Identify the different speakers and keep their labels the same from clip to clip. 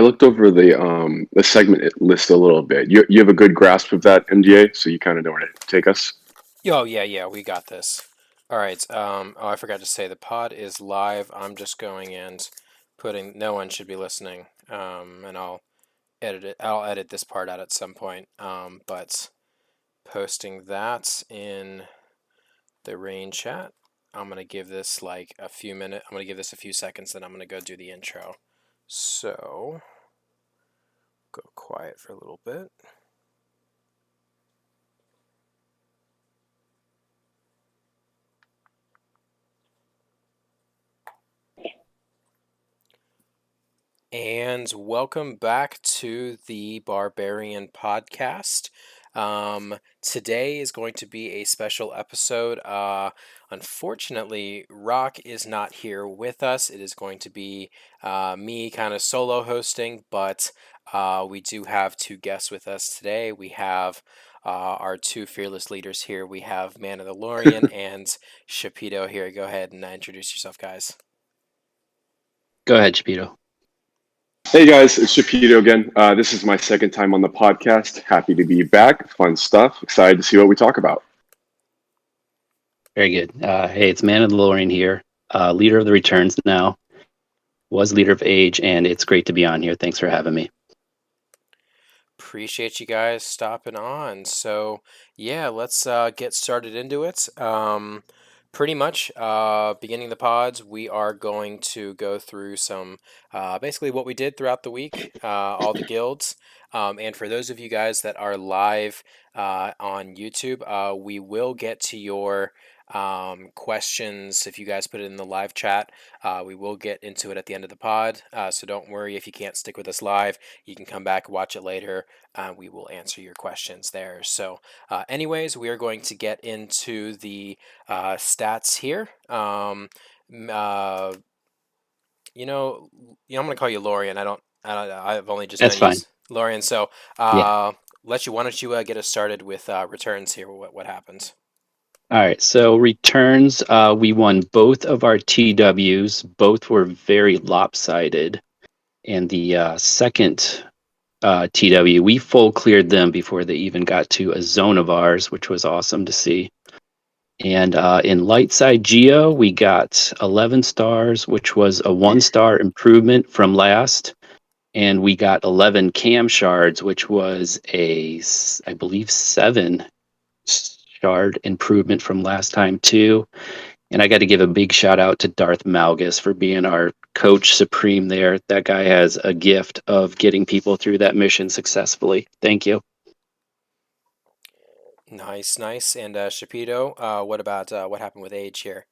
Speaker 1: I looked over the segment list a little bit. You have a good grasp of that MDA, so you kind of know where to take us.
Speaker 2: Oh, yeah, yeah, we got this. All right. Oh, I forgot to say the pod is live. I'm just going and putting. No one should be listening. And I'll edit it. I'll edit this part out at some point. But posting that in the rain chat. I'm gonna give this like a few minutes. I'm gonna give this a few seconds, then I'm gonna go do the intro. So go quiet for a little bit. And welcome back to the Barbarian podcast. Today is going to be a special episode. Unfortunately, Rock is not here with us. It is going to be me kind of solo hosting, but we do have two guests with us today. We have our two fearless leaders here. We have Man of the Lorian and Shapito here. Go ahead and introduce yourself, guys.
Speaker 3: Go ahead, Chapito.
Speaker 1: Hey guys, it's Shapiro again. This is my second time on the podcast. Happy to be back. Fun stuff. Excited to see what we talk about.
Speaker 3: Very good. Hey, it's Man of the Lorian here, leader of the Returns now. Was leader of Age, and it's great to be on here. Thanks for having me.
Speaker 2: Appreciate you guys stopping on. So, yeah, let's get started into it. Pretty much, beginning the pods, we are going to go through some basically what we did throughout the week, all the guilds. And for those of you guys that are live on YouTube, we will get to your questions. If you guys put it in the live chat, we will get into it at the end of the pod. So don't worry if you can't stick with us live. You can come back, watch it later. We will answer your questions there. So, anyways, we are going to get into the stats here. I'm going to call you Lorian. I've only just
Speaker 3: That's
Speaker 2: known you
Speaker 3: fine.
Speaker 2: as Lorian. So,
Speaker 3: Yeah.
Speaker 2: why don't you get us started with returns here? What happens?
Speaker 3: All right. So returns, we won both of our TWs. Both were very lopsided. And the second TW, we full cleared them before they even got to a zone of ours, which was awesome to see. And in light side Geo, we got 11 stars, which was a 1-star improvement from last. And we got 11 cam shards, which was I believe, 7-shard improvement from last time too. And I got to give a big shout out to Darth Malgus for being our coach supreme there. That guy has a gift of getting people through that mission successfully. Thank you.
Speaker 2: Nice, nice. And Shapito, what about what happened with age here?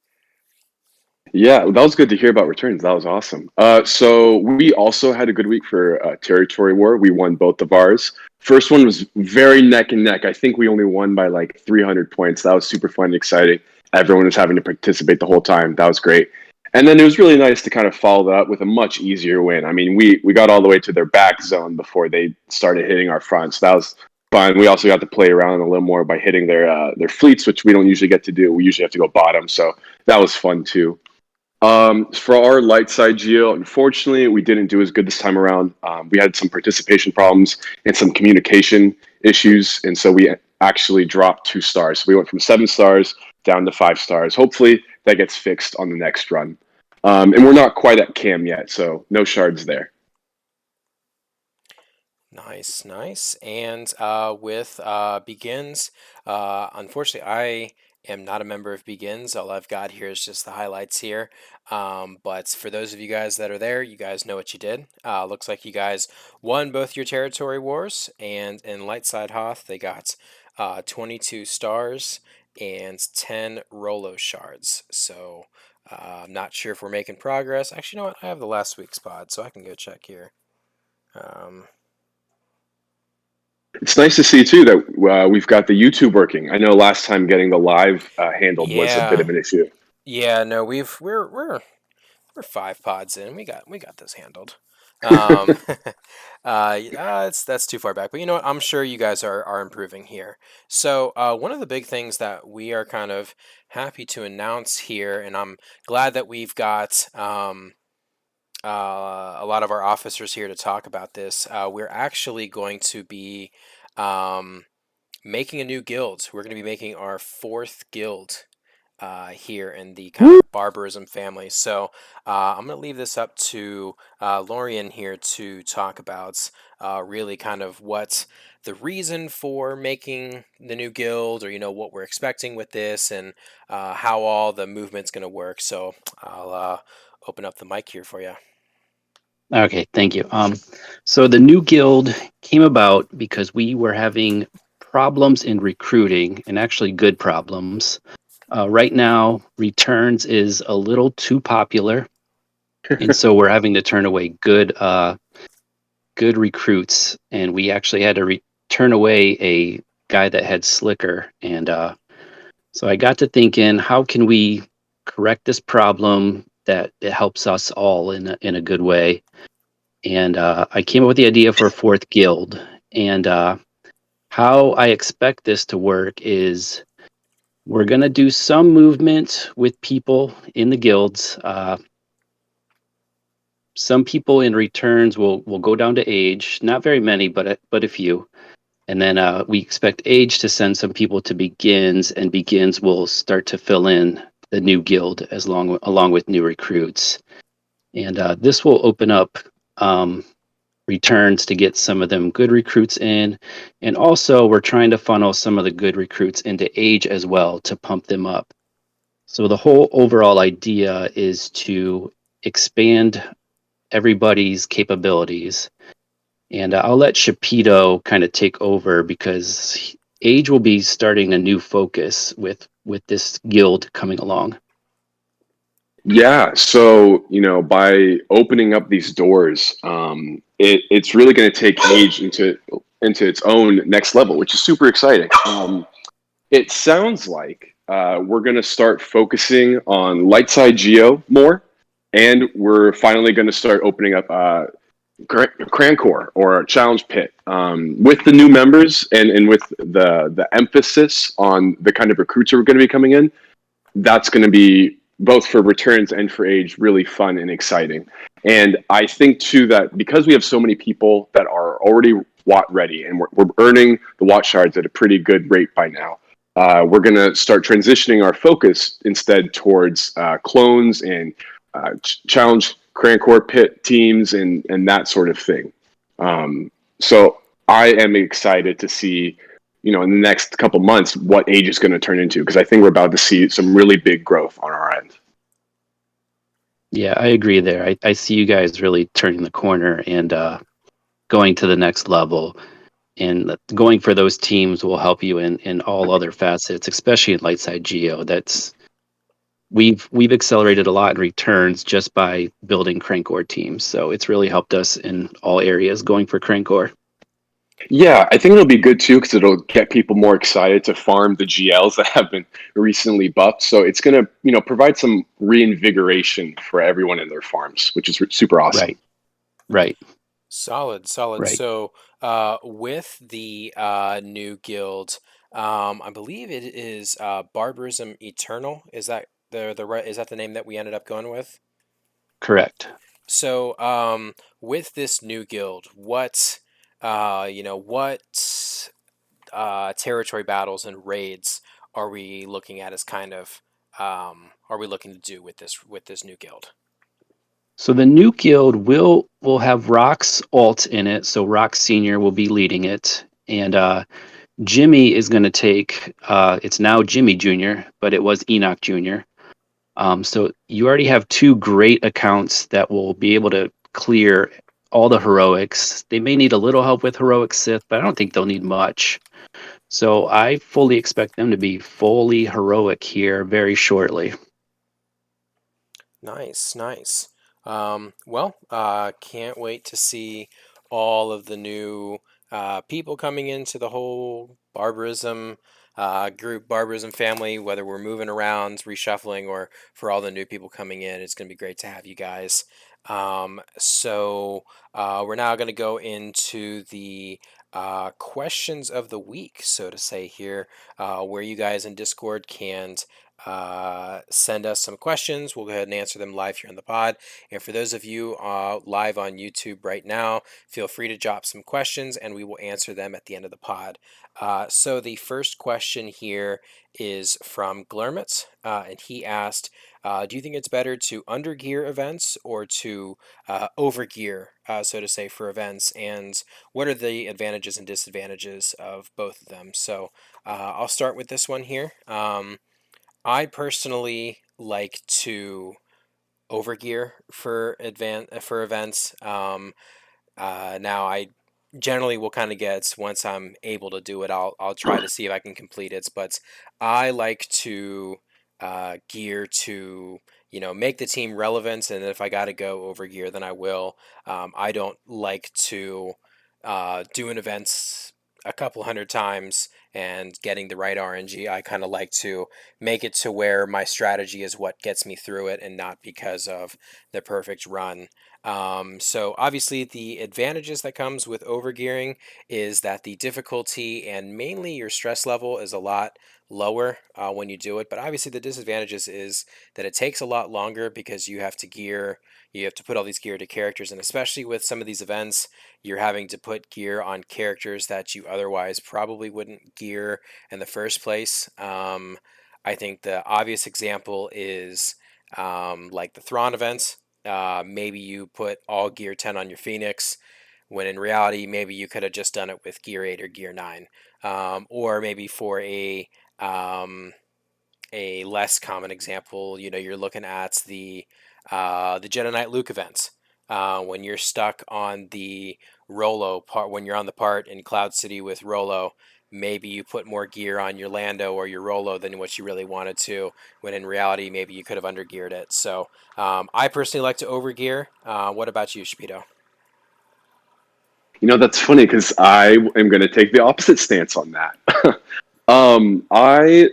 Speaker 1: Yeah, that was good to hear about returns. That was awesome. So we also had a good week for Territory War. We won both of ours. First one was very neck and neck. I think we only won by like 300 points. That was super fun and exciting. Everyone was having to participate the whole time. That was great. And then it was really nice to kind of follow that up with a much easier win. I mean, we got all the way to their back zone before they started hitting our front. So that was fun. We also got to play around a little more by hitting their fleets, which we don't usually get to do. We usually have to go bottom. So that was fun too. For our light side geo, unfortunately, we didn't do as good this time around. We had some participation problems and some communication issues, and so we actually dropped 2 stars. So we went from 7 stars down to 5 stars. Hopefully, that gets fixed on the next run. And we're not quite at cam yet, so no shards there.
Speaker 2: Nice, nice. And with Begins, unfortunately, I am not a member of Begins. All I've got here is just the highlights here. But for those of you guys that are there, you guys know what you did. Looks like you guys won both your territory wars, and in Lightside Hoth, they got 22 stars and 10 Rolo shards. So I'm not sure if we're making progress. Actually, you know what? I have the last week's pod, so I can go check here.
Speaker 1: It's nice to see too that we've got the YouTube working. I know last time getting the live handled was a bit
Speaker 2: Yeah,
Speaker 1: of an issue.
Speaker 2: yeah, no, we're 5 pods in. We got this handled. Um, it's that's too far back, but you know what? I'm sure you guys are improving here. So, one of the big things that we are kind of happy to announce here, and I'm glad that we've got a lot of our officers here to talk about this. We're actually going to be um, making a new guild. We're going to be making our fourth guild here in the kind
Speaker 3: Woo!
Speaker 2: of barbarism family. So I'm going to leave this up to Lorian here to talk about really kind of what the reason for making the new guild, or what we're expecting with this, and how all the movement's going to work. So I'll open up the mic here for you.
Speaker 3: Okay, thank you. So the new guild came about because we were having problems in recruiting, and actually good problems. Right now, returns is a little too popular, and so we're having to turn away good recruits, and we actually had to turn away a guy that had slicker, and so I got to thinking, how can we correct this problem that it helps us all in a good way? And I came up with the idea for a fourth guild. And how I expect this to work is we're going to do some movement with people in the guilds. Some people in returns will go down to age, not very many, but a few. And then we expect age to send some people to begins, and begins will start to fill in the new guild along with new recruits. And this will open up returns to get some of them good recruits in. And also, we're trying to funnel some of the good recruits into age as well to pump them up. So the whole overall idea is to expand everybody's capabilities. And I'll let Shapito kind of take over because age will be starting a new focus with this guild coming along.
Speaker 1: Yeah, so by opening up these doors, it's really going to take Age into its own next level, which is super exciting. It sounds like we're going to start focusing on light side geo more, and we're finally going to start opening up Crancor or Challenge Pit with the new members and with the emphasis on the kind of recruits that are going to be coming in. That's going to be both for returns and for age really fun and exciting. And I think too that because we have so many people that are already Watt ready and we're earning the Watt shards at a pretty good rate by now, we're going to start transitioning our focus instead towards clones and challenge Crancor pit teams and that sort of thing. So I am excited to see in the next couple months what age is going to turn into, because I think we're about to see some really big growth on our end.
Speaker 3: Yeah, I agree there. I see you guys really turning the corner and going to the next level. And going for those teams will help you in all other facets, especially in light side geo. We've accelerated a lot in returns just by building Crancor teams. So it's really helped us in all areas going for Crancor.
Speaker 1: Yeah, I think it'll be good too because it'll get people more excited to farm the GLs that have been recently buffed. So it's going to provide some reinvigoration for everyone in their farms, which is super awesome.
Speaker 3: Right.
Speaker 2: Solid.
Speaker 3: Right.
Speaker 2: So, with the new guild, I believe it is Barbarism Eternal. Is that the right? Is that the name that we ended up going with?
Speaker 3: Correct.
Speaker 2: So, with this new guild, what territory battles and raids are we looking at as kind of are we looking to do with this new guild?
Speaker 3: So the new guild will have Rock's alt in it. So Rock Senior will be leading it, and Jimmy is going to take. It's now Jimmy Junior, but it was Enoch Junior. So you already have two great accounts that will be able to clear all the heroics. They may need a little help with heroic Sith, but I don't think they'll need much. So I fully expect them to be fully heroic here very shortly.
Speaker 2: Nice. Can't wait to see all of the new people coming into the whole barbarism group, barbarism family, whether we're moving around, reshuffling, or for all the new people coming in. It's going to be great to have you guys. We're now going to go into the questions of the week, so to say, here, where you guys in Discord can send us some questions. We'll go ahead and answer them live here on the pod. And for those of you live on YouTube right now, feel free to drop some questions and we will answer them at the end of the pod. So the first question here is from Glurmitz, and he asked, do you think it's better to undergear events or to overgear, so to say, for events? And what are the advantages and disadvantages of both of them? So I'll start with this one here. I personally like to overgear for events. Now I generally will kind of get, once I'm able to do it, I'll try to see if I can complete it. But I like to gear to make the team relevant, and if I got to go over gear, then I will. I don't like to do an event a couple hundred times and getting the right RNG. I kind of like to make it to where my strategy is what gets me through it and not because of the perfect run. So obviously the advantages that comes with overgearing is that the difficulty and mainly your stress level is a lot lower when you do it. But obviously the disadvantages is that it takes a lot longer because you have to put all these gear to characters, and especially with some of these events, you're having to put gear on characters that you otherwise probably wouldn't gear in the first place. I think the obvious example is like the Thrawn events. Maybe you put all gear 10 on your Phoenix, when in reality, maybe you could have just done it with gear 8 or gear 9. Or maybe for um, a less common example, you're looking at the Jedi Knight Luke events. When you're stuck on the Rolo part, when you're on the part in Cloud City with Rolo, maybe you put more gear on your Lando or your Rolo than what you really wanted to, when in reality, maybe you could have undergeared it. So I personally like to overgear. What about you, Shapito?
Speaker 1: That's funny because I am going to take the opposite stance on that. I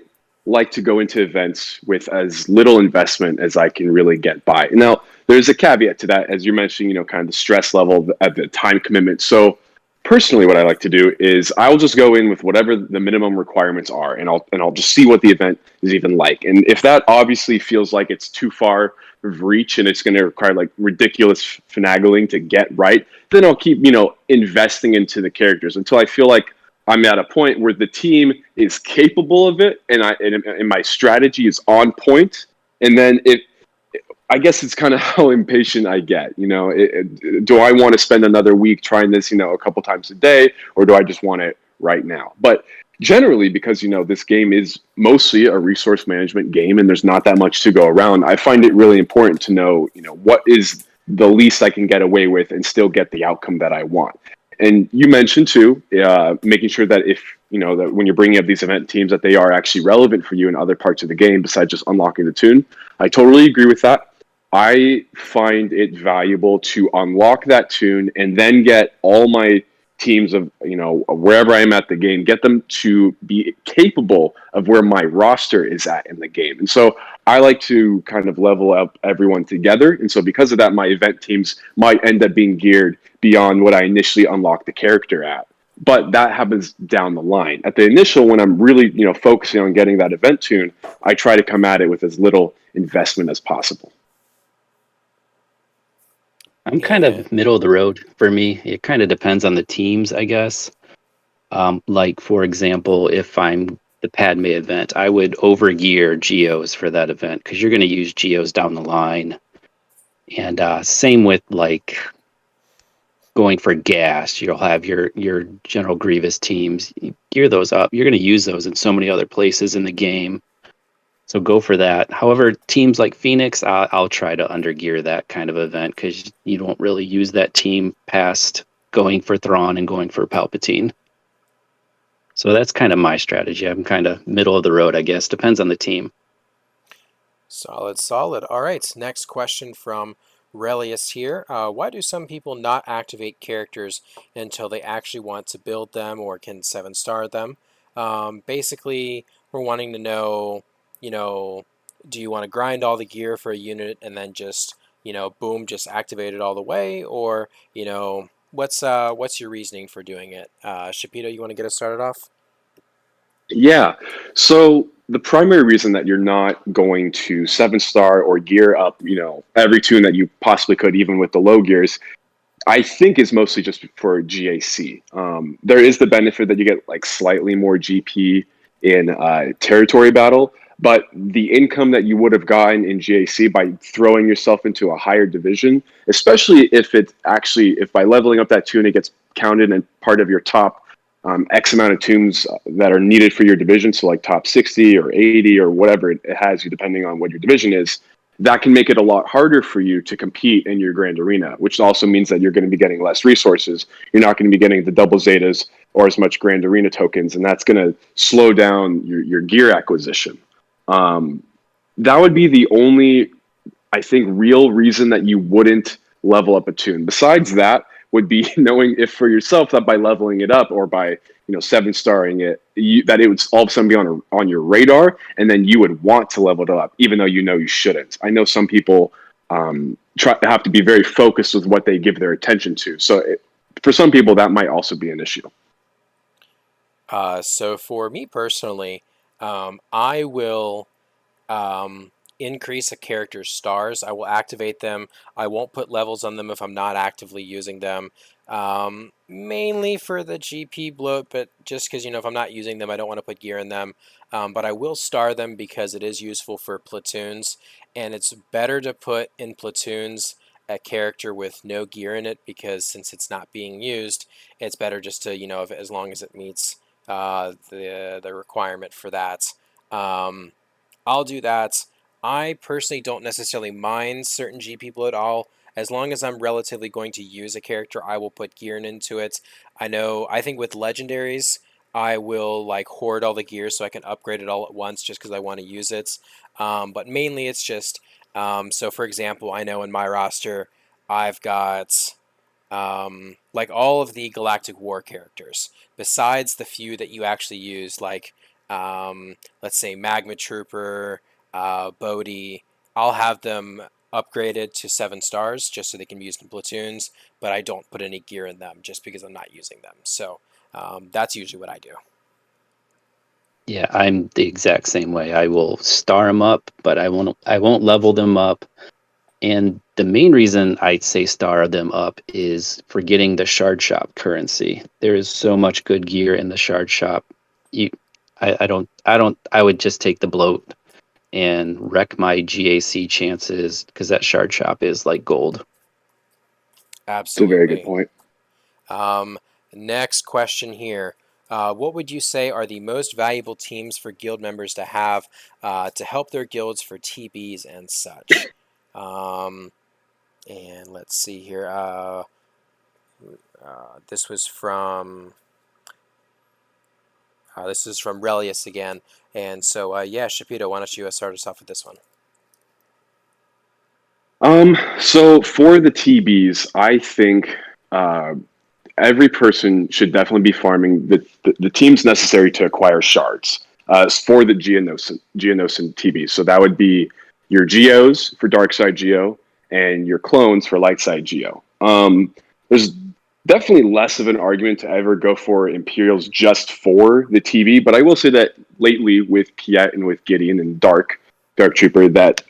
Speaker 1: like to go into events with as little investment as I can really get by. Now, there's a caveat to that, as you're mentioning, kind of the stress level, the time commitment. So, personally, what I like to do is I'll just go in with whatever the minimum requirements are, and I'll just see what the event is even like. And if that obviously feels like it's too far of reach and it's going to require like ridiculous finagling to get right, then I'll keep investing into the characters until I feel like I'm at a point where the team is capable of it, and my strategy is on point. And then I guess it's kind of how impatient I get. Do I want to spend another week trying this, a couple times a day, or do I just want it right now? But generally, because this game is mostly a resource management game, and there's not that much to go around, I find it really important to know, what is the least I can get away with and still get the outcome that I want. And you mentioned too, making sure that if that when you're bringing up these event teams, that they are actually relevant for you in other parts of the game besides just unlocking the tune. I totally agree with that. I find it valuable to unlock that tune and then get all my teams of wherever I am at the game, get them to be capable of where my roster is at in the game. And so I like to kind of level up everyone together. And so because of that, my event teams might end up being geared beyond what I initially unlocked the character at. But that happens down the line. At the initial, when I'm really focusing on getting that event tune, I try to come at it with as little investment as possible.
Speaker 3: I'm kind of middle of the road for me. It kind of depends on the teams, I guess. Like, for example, if I'm the Padme event, I would overgear Geos for that event because you're going to use Geos down the line. And same with like going for gas. You'll have your General Grievous teams. You gear those up. You're going to use those in so many other places in the game. So go for that. However, teams like Phoenix, I'll try to undergear that kind of event because you don't really use that team past going for Thrawn and going for Palpatine. So that's kind of my strategy. I'm kind of middle of the road, I guess. Depends on the team.
Speaker 2: Solid, solid. All right, next question from Relius here. Why do some people not activate characters until they actually want to build them or can 7-star them? Basically, we're wanting to know, do you want to grind all the gear for a unit and then just, boom, just activate it all the way? Or, what's your reasoning for doing it? Shapito, you want to get us started off?
Speaker 1: Yeah. So the primary reason that you're not going to 7-star or gear up, every tune that you possibly could, even with the low gears, I think is mostly just for GAC. There is the benefit that you get like slightly more GP in territory battle, but the income that you would have gotten in GAC by throwing yourself into a higher division, especially if by leveling up that tune it gets counted and part of your top X amount of tunes that are needed for your division, so like top 60 or 80 or whatever it has you, depending on what your division is, that can make it a lot harder for you to compete in your grand arena, which also means that you're going to be getting less resources. You're not going to be getting the double Zetas or as much grand arena tokens, and that's going to slow down your gear acquisition. That would be the only, I think, real reason that you wouldn't level up a tune. Besides that, would be knowing if for yourself that by leveling it up or by 7-starring it, that it would all of a sudden be on your radar, and then you would want to level it up, even though you shouldn't. I know some people have to be very focused with what they give their attention to. So for some people, that might also be an issue.
Speaker 2: So for me personally, I will increase a character's stars. I will activate them. I won't put levels on them if I'm not actively using them. Mainly for the GP bloat, but just because, if I'm not using them, I don't want to put gear in them. But I will star them because it is useful for platoons, and it's better to put in platoons a character with no gear in it, because since it's not being used, it's better just to, as long as it meets the requirement for that. I'll do that. I personally don't necessarily mind certain GP bloat. As long as I'm relatively going to use a character, I will put gear into it. I think with legendaries, I will like hoard all the gear so I can upgrade it all at once just because I want to use it. But mainly it's just, so for example, I know in my roster, I've got like all of the Galactic War characters, besides the few that you actually use, like let's say Magma Trooper, Bodhi. I'll have them upgraded to 7 stars just so they can be used in platoons, but I don't put any gear in them just because I'm not using them. So that's usually what I do.
Speaker 3: Yeah, I'm the exact same way. I will star them up, but I won't level them up. And the main reason I say star them up is for getting the shard shop currency. There is so much good gear in the shard shop. I would just take the bloat and wreck my GAC chances, because that shard shop is like gold.
Speaker 1: It's a very good
Speaker 2: Absolutely.
Speaker 1: point.
Speaker 2: Next question here. What would you say are the most valuable teams for guild members to have to help their guilds for TBs and such? And let's see here. This was from this is from Relius again. And so yeah, Shapito, why don't you start us off with this one?
Speaker 1: So for the TBs, I think every person should definitely be farming the teams necessary to acquire shards for the Geonosis TBs. So that would be your Geos for Dark Side Geo and your clones for Light Side Geo. There's definitely less of an argument to ever go for Imperials just for the TV, but I will say that lately with Piet and with Gideon and Dark Trooper, that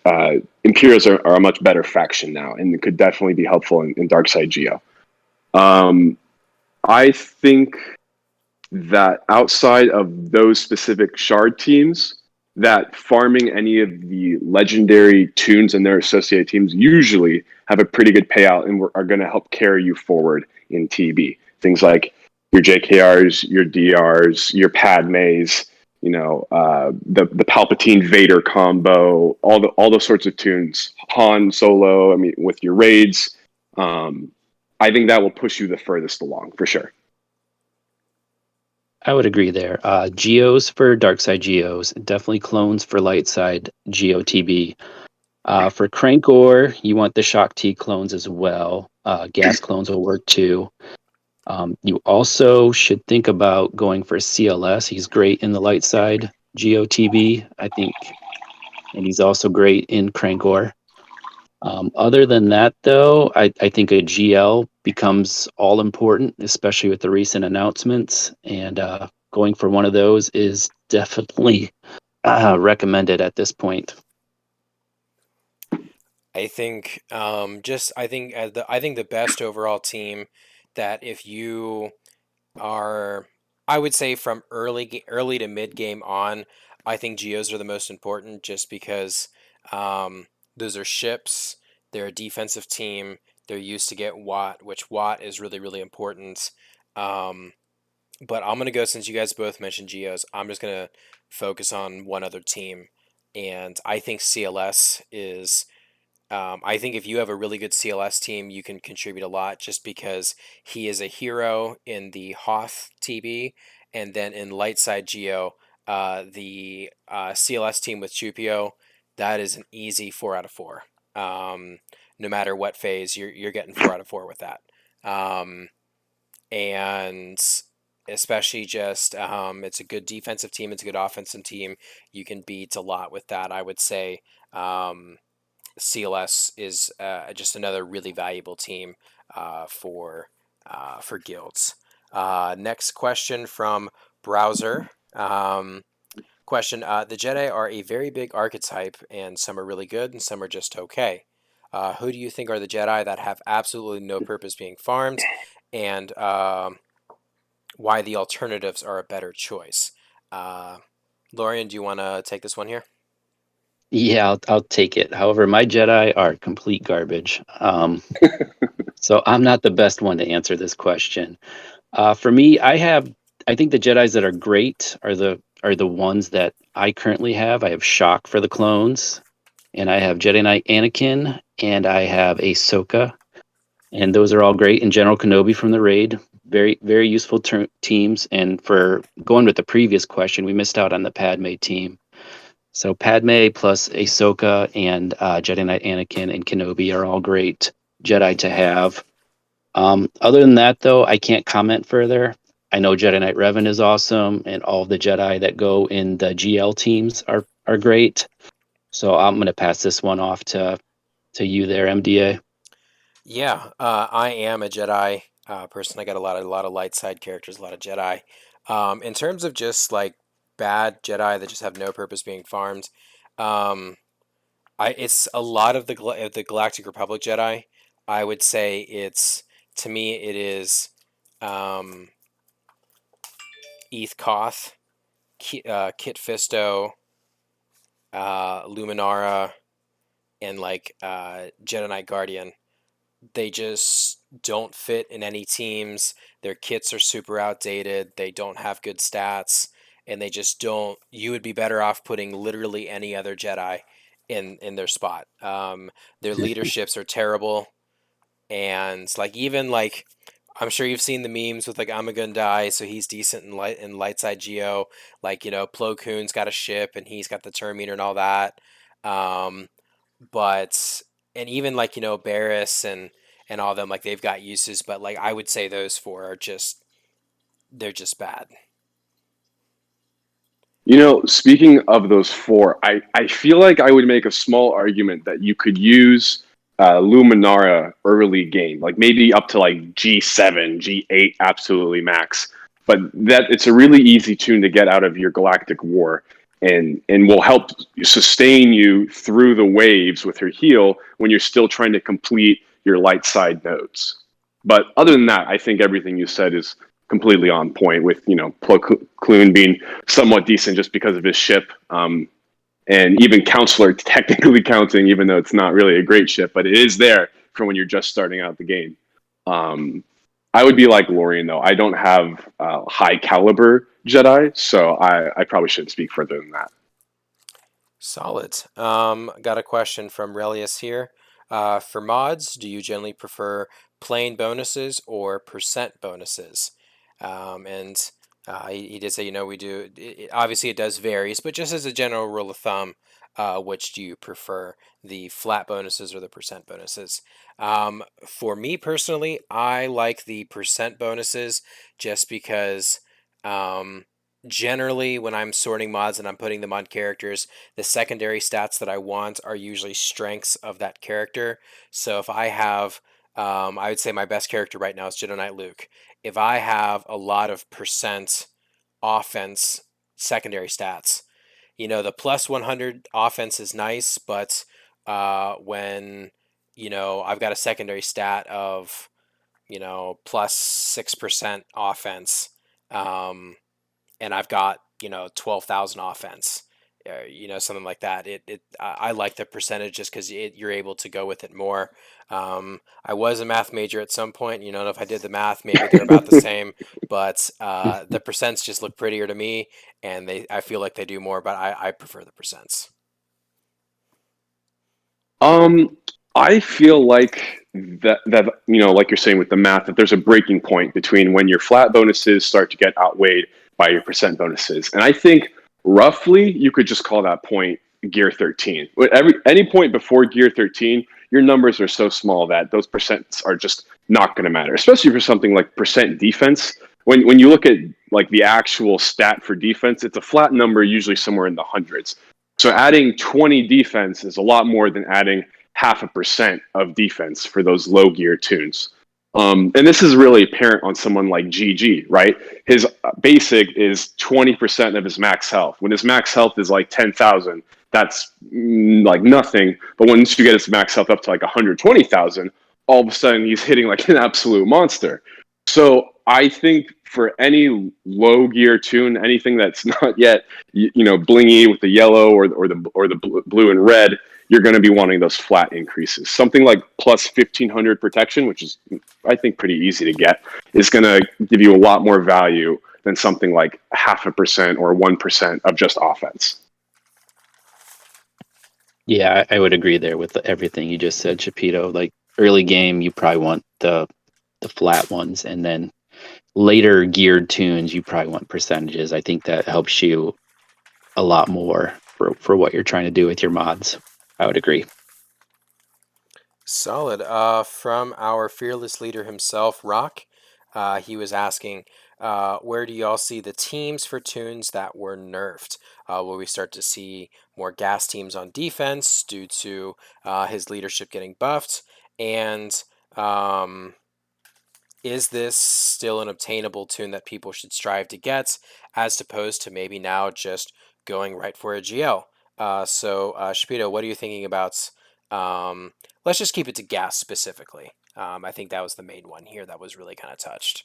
Speaker 1: Imperials are a much better faction now and could definitely be helpful in Dark Side Geo. I think that outside of those specific shard teams, that farming any of the legendary tunes and their associated teams usually have a pretty good payout and are going to help carry you forward in TB. Things like your JKRs, your DRs, your Padmes, the Palpatine Vader combo, all those sorts of tunes. Han Solo, I mean, with your raids. I think that will push you the furthest along for sure.
Speaker 3: I would agree there. Geos for dark side Geos, definitely clones for light side Geo TB. For Crankor, you want the Shock T clones as well. Gas clones will work too. You also should think about going for CLS. He's great in the light side Geo TB, I think, and he's also great in Crankor. Other than that, though, I think a GL becomes all important, especially with the recent announcements. And going for one of those is definitely recommended at this point.
Speaker 2: I think I think the best overall team that if you are, I would say from early to mid game on, I think geos are the most important just because um, those are ships. They're a defensive team. They're used to get Watt, which Watt is really really important. Um, but I'm gonna go, since you guys both mentioned geos, I'm just gonna focus on one other team, and I think CLS is. I think if you have a really good CLS team, you can contribute a lot just because he is a hero in the Hoth TB, and then in light side Geo, the CLS team with Chupio, that is an easy 4 out of 4. No matter what phase, you're getting 4 out of 4 with that. And especially just it's a good defensive team, it's a good offensive team. You can beat a lot with that. I would say. CLS is just another really valuable team for guilds. Next question from Browser. Question: the Jedi are a very big archetype, and some are really good, and some are just okay. Who do you think are the Jedi that have absolutely no purpose being farmed, and why the alternatives are a better choice? Lorian, do you want to take this one here?
Speaker 3: Yeah, I'll take it. However, my Jedi are complete garbage. So I'm not the best one to answer this question. For me, I think the Jedis that are great are the ones that I currently have. I have Shock for the clones, and I have Jedi Knight Anakin, and I have Ahsoka, and those are all great. And General Kenobi from the raid, very very useful teams. And for going with the previous question, we missed out on the Padme team. So Padme plus Ahsoka and Jedi Knight Anakin and Kenobi are all great Jedi to have. Other than that, though, I can't comment further. I know Jedi Knight Revan is awesome, and all of the Jedi that go in the GL teams are great. So I'm going to pass this one off to you there, MDA.
Speaker 2: Yeah, I am a Jedi person. I got a lot of light side characters, a lot of Jedi. In terms of just like bad Jedi that just have no purpose being farmed, um, it's a lot of the Galactic Republic Jedi. I would say it's, to me it is um, Eth Koth, Kit Fisto, Luminara, and like Jedi Knight Guardian. They just don't fit in any teams. Their kits are super outdated. They don't have good stats, and they just don't. You would be better off putting literally any other Jedi in their spot. Their leaderships are terrible, and like even like I'm sure you've seen the memes with like I'm gonna die, so he's decent in light side Geo. Like Plo Koon's got a ship and he's got the turn meter and all that. Um, but and even like Barris and all them, like they've got uses, but like I would say those four are just, they're just bad.
Speaker 1: Speaking of those four, I feel like I would make a small argument that you could use Luminara early game, like maybe up to like G7, G8, absolutely max. But that it's a really easy tune to get out of your galactic war, and will help sustain you through the waves with her heal when you're still trying to complete your light side nodes. But other than that, I think everything you said is completely on point. With Plo Koon being somewhat decent just because of his ship, and even Counselor technically counting, even though it's not really a great ship, but it is there for when you're just starting out the game. I would be like Lorian, though. I don't have high caliber Jedi, so I probably shouldn't speak further than that.
Speaker 2: Solid. Got a question from Relius here. For mods, do you generally prefer plain bonuses or percent bonuses? And he did say, we do. Obviously, it does varies, but just as a general rule of thumb, which do you prefer, the flat bonuses or the percent bonuses? For me personally, I like the percent bonuses just because. Generally, when I'm sorting mods and I'm putting them on characters, the secondary stats that I want are usually strengths of that character. So if I have, I would say my best character right now is Jedi Knight Luke. If I have a lot of percent offense secondary stats. The plus 100 offense is nice, but when I've got a secondary stat of plus 6% offense, and I've got 12,000 offense, something like that. I like the percentage just because you're able to go with it more. I was a math major at some point. If I did the math, maybe they're about the same, but the percents just look prettier to me, and I feel like they do more, but I prefer the percents.
Speaker 1: I feel like that like you're saying with the math, that there's a breaking point between when your flat bonuses start to get outweighed by your percent bonuses, and I think roughly you could just call that point gear 13. Any point before gear 13, your numbers are so small that those percents are just not going to matter, especially for something like percent defense. When you look at like the actual stat for defense, it's a flat number, usually somewhere in the hundreds. So adding 20 defense is a lot more than adding 0.5% of defense for those low gear tunes. And this is really apparent on someone like GG, right? His basic is 20% of his max health. When his max health is like 10,000, that's like nothing. But once you get his max health up to like 120,000, all of a sudden he's hitting like an absolute monster. So I think for any low gear tune, anything that's not yet blingy with the yellow or the blue and red, you're going to be wanting those flat increases. Something like plus 1,500 protection, which is I think pretty easy to get, is going to give you a lot more value than something like 0.5% or 1% of just offense.
Speaker 3: Yeah, I would agree there with everything you just said, Chapito. Like early game, you probably want the flat ones, and then later geared tunes, you probably want percentages. I think that helps you a lot more for what you're trying to do with your mods. I would agree.
Speaker 2: Solid. From our fearless leader himself, Rock, he was asking, where do y'all see the teams for tunes that were nerfed? Will we start to see more gas teams on defense due to his leadership getting buffed? And is this still an obtainable tune that people should strive to get, as opposed to maybe now just going right for a GL? Shapito, what are you thinking about? Let's just keep it to gas specifically. I think that was the main one here that was really kind of touched.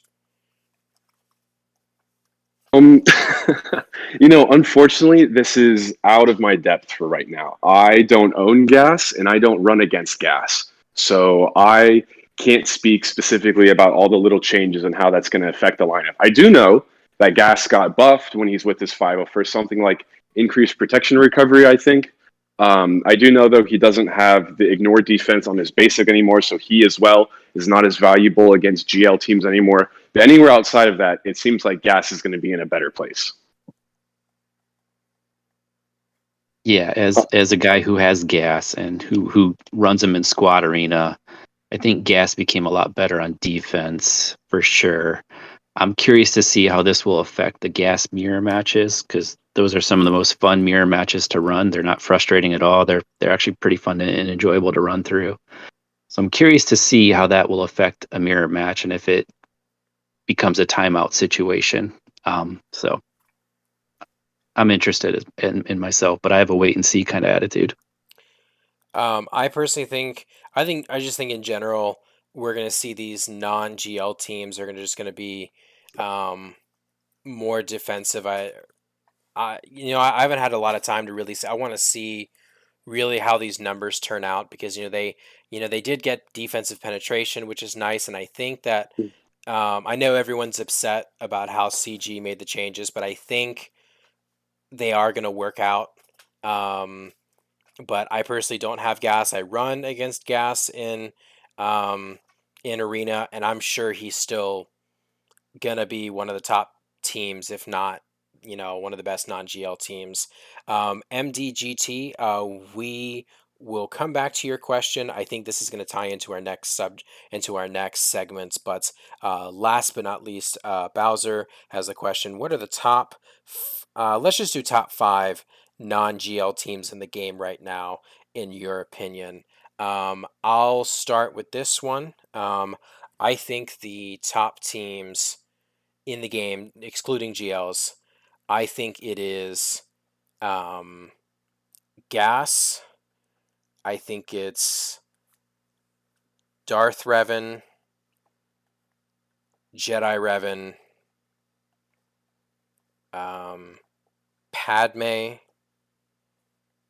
Speaker 1: Unfortunately, this is out of my depth for right now. I don't own gas and I don't run against gas. So I can't speak specifically about all the little changes and how that's going to affect the lineup. I do know that gas got buffed when he's with his 501st, something like increased protection recovery, I think. I do know, though, he doesn't have the ignore defense on his basic anymore, so he as well is not as valuable against GL teams anymore. But anywhere outside of that, it seems like gas is going to be in a better place.
Speaker 3: Yeah, as a guy who has gas and who runs him in squad arena, I think gas became a lot better on defense for sure. I'm curious to see how this will affect the gas mirror matches, because those are some of the most fun mirror matches to run. They're not frustrating at all. They're actually pretty fun and enjoyable to run through. So I'm curious to see how that will affect a mirror match and if it becomes a timeout situation. So I'm interested in myself, but I have a wait and see kind of attitude.
Speaker 2: I personally think I just think in general we're going to see these non-GL teams are just going to be more defensive. I haven't had a lot of time to really see. I want to see really how these numbers turn out, because they did get defensive penetration, which is nice, and I think that I know everyone's upset about how CG made the changes, but I think they are going to work out. But I personally don't have gas. I run against gas in arena, and I'm sure he's still gonna be one of the top teams, if not, one of the best non-GL teams. MDGT, we will come back to your question. I think this is going to tie into our next segments. But last but not least, Bowser has a question. What are the top? Let's just do top 5 non-GL teams in the game right now, in your opinion. I'll start with this one. I think the top teams in the game, excluding GLs, I think it is Gas. I think it's Darth Revan, Jedi Revan, Padme,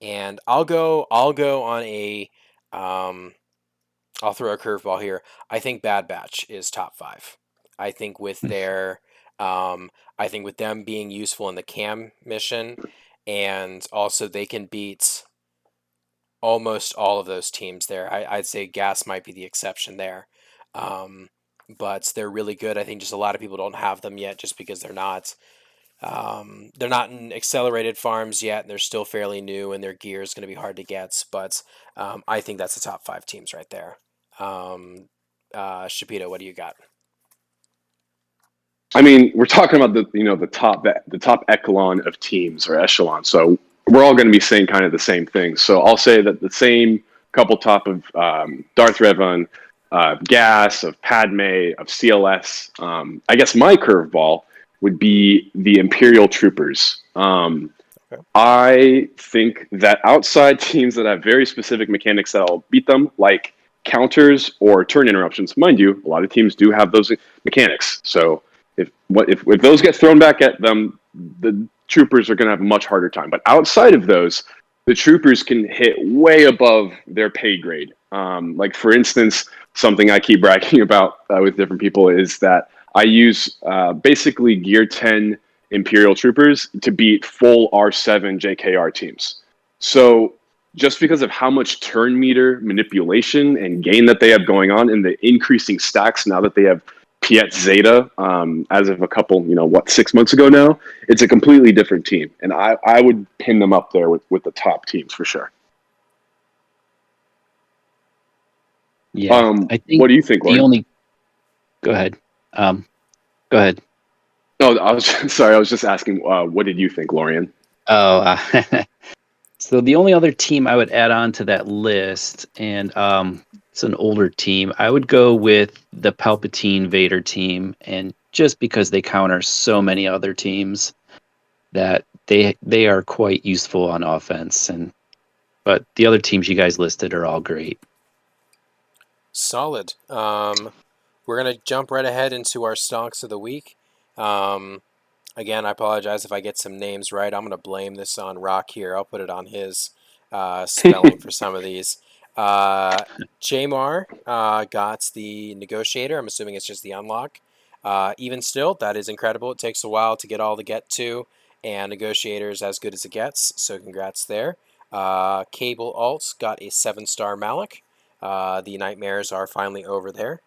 Speaker 2: and I'll go on a I'll throw a curveball here. I think Bad Batch is top 5. I think with their I think with them being useful in the cam mission, and also they can beat almost all of those teams there. I'd say Gas might be the exception there. Um, but they're really good. I think just a lot of people don't have them yet just because they're not in accelerated farms yet, and they're still fairly new, and their gear is going to be hard to get. But I think that's the top 5 teams right there. Shapito, what do you got?
Speaker 1: I mean, we're talking about the top echelon of teams or echelon. So we're all going to be saying kind of the same thing. So I'll say that the same couple top of Darth Revan, Gas, of Padme, of CLS. I guess my curveball would be the Imperial Troopers.
Speaker 2: Okay.
Speaker 1: I think that outside teams that have very specific mechanics that'll beat them, like counters or turn interruptions, mind you, a lot of teams do have those mechanics. So if those get thrown back at them, the troopers are going to have a much harder time. But outside of those, the troopers can hit way above their pay grade. Like for instance, something I keep bragging about with different people is that I use basically Gear 10 Imperial Troopers to beat full R7 JKR teams. So just because of how much turn meter manipulation and gain that they have going on and the increasing stacks now that they have Piet Zeta as of a couple, 6 months ago now, it's a completely different team. And I would pin them up there with the top teams for sure.
Speaker 3: Yeah, I think
Speaker 1: what do you think, Lauren?
Speaker 3: Go ahead. Go ahead.
Speaker 1: No, I was sorry. I was just asking. What did you think, Lorian?
Speaker 3: Oh, so the only other team I would add on to that list, and it's an older team, I would go with the Palpatine Vader team, and just because they counter so many other teams, that they are quite useful on offense, but the other teams you guys listed are all great.
Speaker 2: Solid. We're gonna jump right ahead into our stocks of the week. Again, I apologize if I get some names right. I'm gonna blame this on Rock here. I'll put it on his spelling for some of these. Jamar got the Negotiator. I'm assuming it's just the unlock. Even still, that is incredible. It takes a while to get all the get to, and Negotiator is as good as it gets. So congrats there. Cable Alt got a 7-star Malik. The nightmares are finally over there.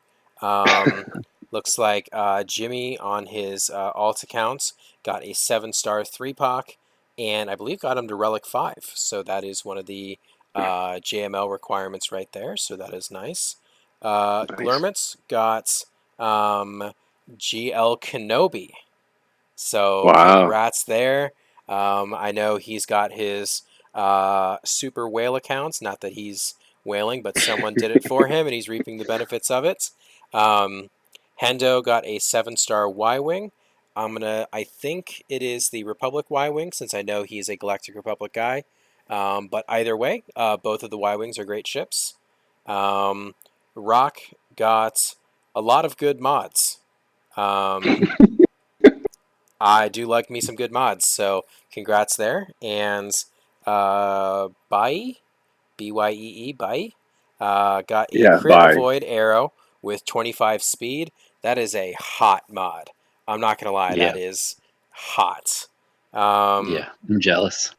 Speaker 2: Looks like Jimmy on his alt accounts got a 7-star 3-pack, and I believe got him to Relic 5. So that is one of the JML requirements right there. So that is nice.
Speaker 1: Nice.
Speaker 2: Glurmitz got GL Kenobi. So
Speaker 1: Wow.
Speaker 2: congrats there. I know he's got his super whale accounts. Not that he's whaling, but someone did it for him, and he's reaping the benefits of it. Hendo got a 7-star Y-Wing. I think it is the Republic Y-Wing, since I know he's a Galactic Republic guy. But either way, both of the Y-Wings are great ships. Rock got a lot of good mods. I do like me some good mods, so congrats there. And Bai, B-Y-E-E, Bai, got a Crit
Speaker 1: bye.
Speaker 2: Avoid arrow with 25 speed. That is a hot mod. I'm not going to lie,
Speaker 3: Yeah.
Speaker 2: that is hot.
Speaker 3: Yeah, I'm jealous.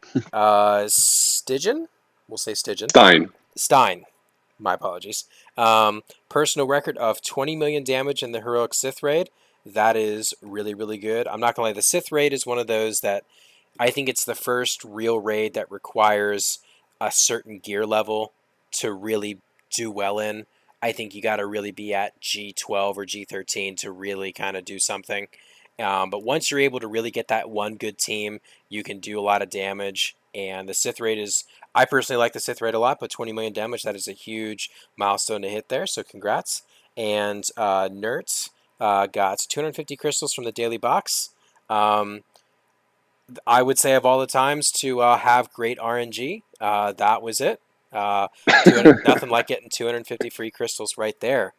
Speaker 2: Stygian? We'll say Stygian.
Speaker 1: Stein.
Speaker 2: My apologies. Personal record of 20 million damage in the Heroic Sith Raid. That is really, really good. I'm not going to lie, the Sith Raid is one of those that I think it's the first real raid that requires a certain gear level to really do well in. I think you got to really be at G12 or G13 to really kind of do something. But once you're able to really get that one good team, you can do a lot of damage. And the Sith Raid is, I personally like the Sith Raid a lot, but 20 million damage, that is a huge milestone to hit there. So congrats. And Nerds got 250 crystals from the daily box. I would say of all the times to have great RNG, that was it. 200, nothing like getting 250 free crystals right there.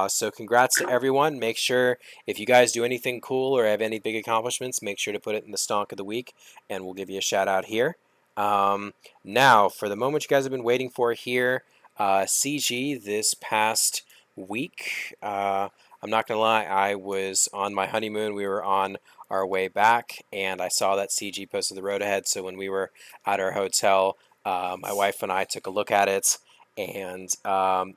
Speaker 2: So congrats to everyone. Make sure if you guys do anything cool or have any big accomplishments, make sure to put it in the stonk of the week, and we'll give you a shout out here. Now, for the moment you guys have been waiting for here, CG this past week. I'm not gonna lie, I was on my honeymoon. We were on our way back, and I saw that CG posted the road ahead. So when we were at our hotel, my wife and I took a look at it, and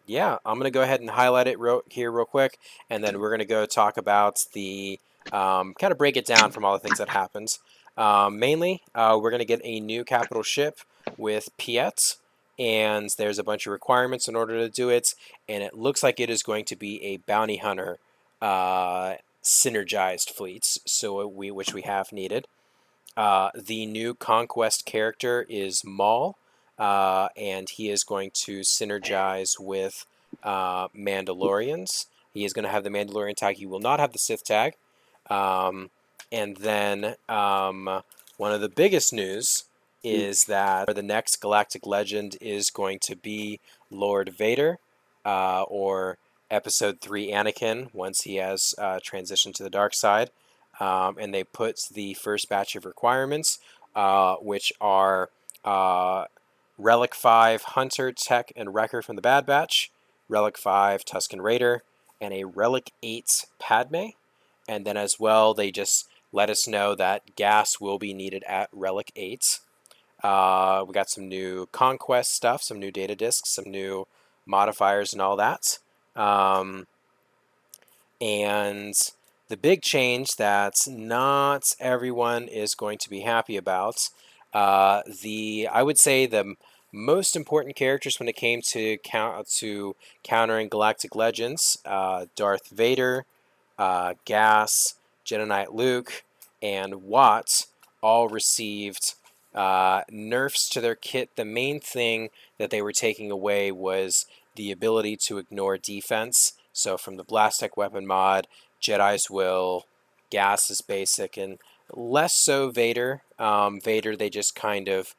Speaker 2: yeah, I'm gonna go ahead and highlight it here real quick, and then we're gonna go talk about the kind of break it down from all the things that happened. Mainly, we're gonna get a new capital ship with Piet, and there's a bunch of requirements in order to do it, and it looks like it is going to be a bounty hunter synergized fleets, so which we have needed. The new conquest character is Maul, and he is going to synergize with Mandalorians. He is going to have the Mandalorian tag. He will not have the Sith tag. Um, and then one of the biggest news is that the next galactic legend is going to be Lord Vader, or Episode 3 Anakin, once he has transitioned to the dark side. And they put the first batch of requirements, which are Relic 5 Hunter, Tech, and Wrecker from the Bad Batch, Relic 5 Tusken Raider, and a Relic 8 Padme. And then as well, they just let us know that gas will be needed at Relic 8. We got some new Conquest stuff, some new data disks, some new modifiers, and all that. And the big change that not everyone is going to be happy about, I would say the most important characters when it came to countering Galactic Legends, Darth Vader, Gas, Jedi Knight Luke, and Watt all received nerfs to their kit. The main thing that they were taking away was the ability to ignore defense. So from the Blast Tech Weapon mod, Jedi's Will, Gas is basic, and less so Vader. Vader, they just kind of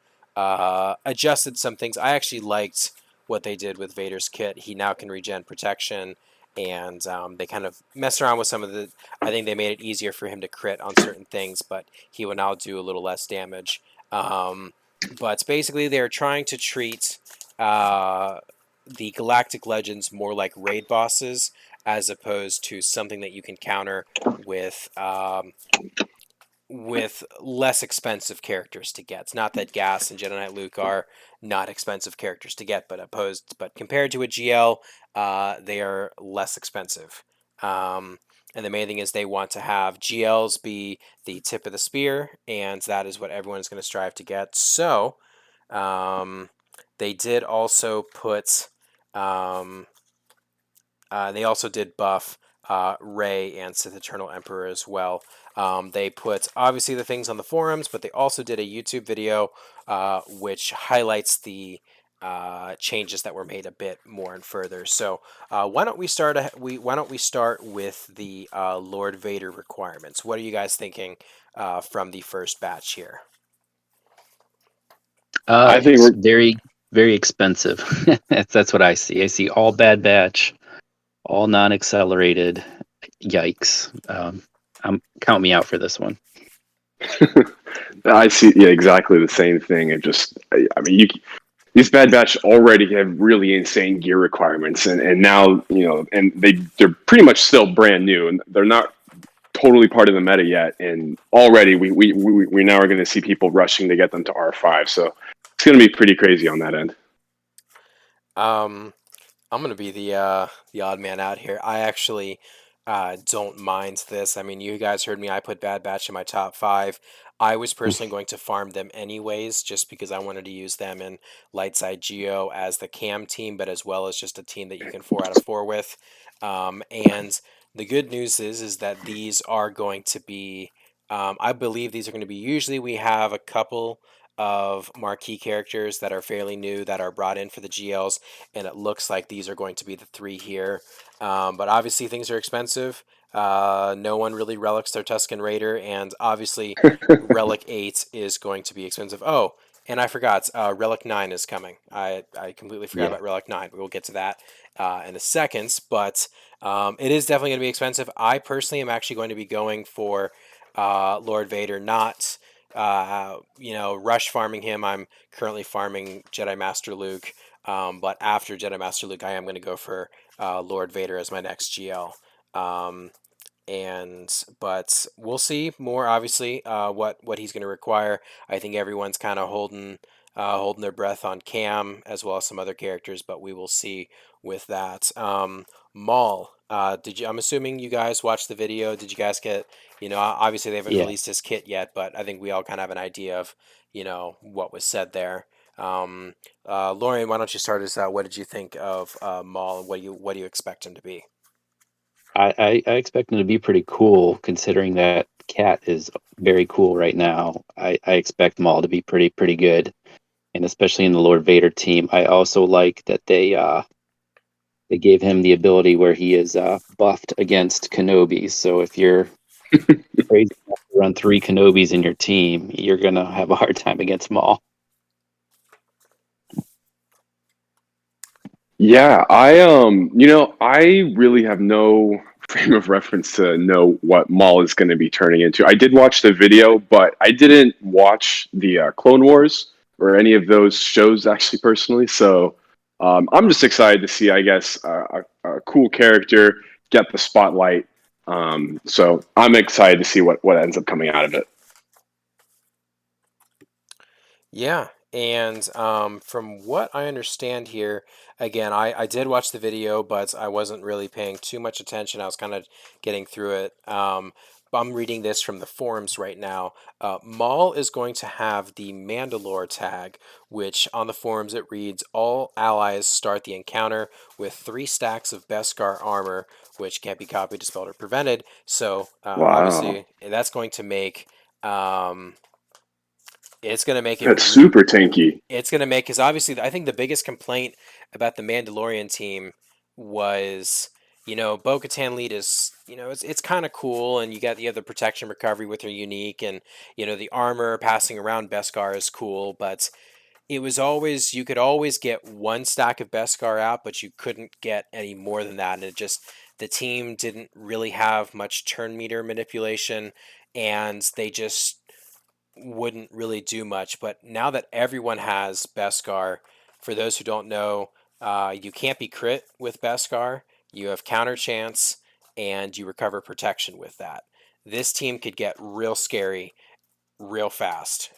Speaker 2: adjusted some things. I actually liked what they did with Vader's kit. He now can regen protection, and they kind of messed around with some of the... I think they made it easier for him to crit on certain things, but he will now do a little less damage. But basically, they're trying to treat the Galactic Legends more like raid bosses, as opposed to something that you can counter with less expensive characters to get. It's not that Gas and Jedi Knight Luke are not expensive characters to get, but compared to a GL, they are less expensive. And the main thing is they want to have GLs be the tip of the spear, and that is what everyone is going to strive to get. So they did also put... they also did buff Rey and Sith Eternal Emperor as well. They put obviously the things on the forums, but they also did a YouTube video which highlights the changes that were made a bit more and further. So why don't we start with the Lord Vader requirements? What are you guys thinking from the first batch here?
Speaker 1: I think
Speaker 3: It's
Speaker 1: we're
Speaker 3: very, very expensive. That's what I see. I see all Bad Batch, all non-accelerated. Yikes! Count me out for this one.
Speaker 1: I see, yeah, exactly the same thing. It just, I mean, these Bad Batch already have really insane gear requirements, and now, and they're pretty much still brand new, and they're not totally part of the meta yet. And already we now are going to see people rushing to get them to R5. So it's going to be pretty crazy on that end.
Speaker 2: I'm gonna be the odd man out here. I actually don't mind this. I mean, you guys heard me. I put Bad Batch in my top 5. I was personally going to farm them anyways, just because I wanted to use them in Lightside Geo as the cam team, but as well as just a team that you can 4 out of 4 with. And the good news is that these are going to be... I believe these are going to be... Usually we have a couple of marquee characters that are fairly new that are brought in for the GLs, and it looks like these are going to be the 3 here. But obviously things are expensive. No one really relics their Tusken Raider, and obviously Relic 8 is going to be expensive. Oh, and I forgot, Relic 9 is coming. I completely forgot
Speaker 3: Yeah.
Speaker 2: about Relic 9. We'll get to that in a second, but it is definitely going to be expensive. I personally am actually going to be going for Lord Vader, not rush farming him. I'm currently farming Jedi Master Luke, but after Jedi Master Luke, I am going to go for Lord Vader as my next GL. Um, but we'll see more obviously what he's going to require. I think everyone's kind of holding their breath on Cam as well as some other characters, but we will see with that. Maul, I'm assuming you guys watched the video. Did you guys get, obviously they haven't
Speaker 3: Yeah.
Speaker 2: released his kit yet, but I think we all kind of have an idea of what was said there. Lorian, why don't you start us out? What did you think of Maul, and what do you expect him to be?
Speaker 3: I expect him to be pretty cool, considering that Cat is very cool right now. I expect Maul to be pretty good, and especially in the Lord Vader team. I also like that they gave him the ability where he is buffed against Kenobis. So if you're crazy enough to run 3 Kenobis in your team, you're gonna have a hard time against Maul.
Speaker 1: Yeah, I really have no frame of reference to know what Maul is going to be turning into. I did watch the video, but I didn't watch the Clone Wars or any of those shows actually personally. So I'm just excited to see, I guess, a cool character get the spotlight. So I'm excited to see what ends up coming out of it.
Speaker 2: Yeah, and from what I understand here, again, I did watch the video, but I wasn't really paying too much attention. I was kind of getting through it. I'm reading this from the forums right now. Maul is going to have the Mandalore tag, which on the forums it reads, all allies start the encounter with 3 stacks of Beskar armor, which can't be copied, dispelled, or prevented. So
Speaker 1: Wow,
Speaker 2: obviously that's going to make... Um, it's going to make it
Speaker 1: that's super tanky.
Speaker 2: it's going to make, because obviously I think the biggest complaint about the Mandalorian team was, Bo-Katan lead is, it's kind of cool, and you have the protection recovery with her unique, and the armor passing around Beskar is cool, but it was always, you could always get 1 stack of Beskar out, but you couldn't get any more than that, and the team didn't really have much turn meter manipulation, and they just wouldn't really do much. But now that everyone has Beskar, for those who don't know, you can't be crit with Beskar. You have counter chance, and you recover protection with that. This team could get real scary real fast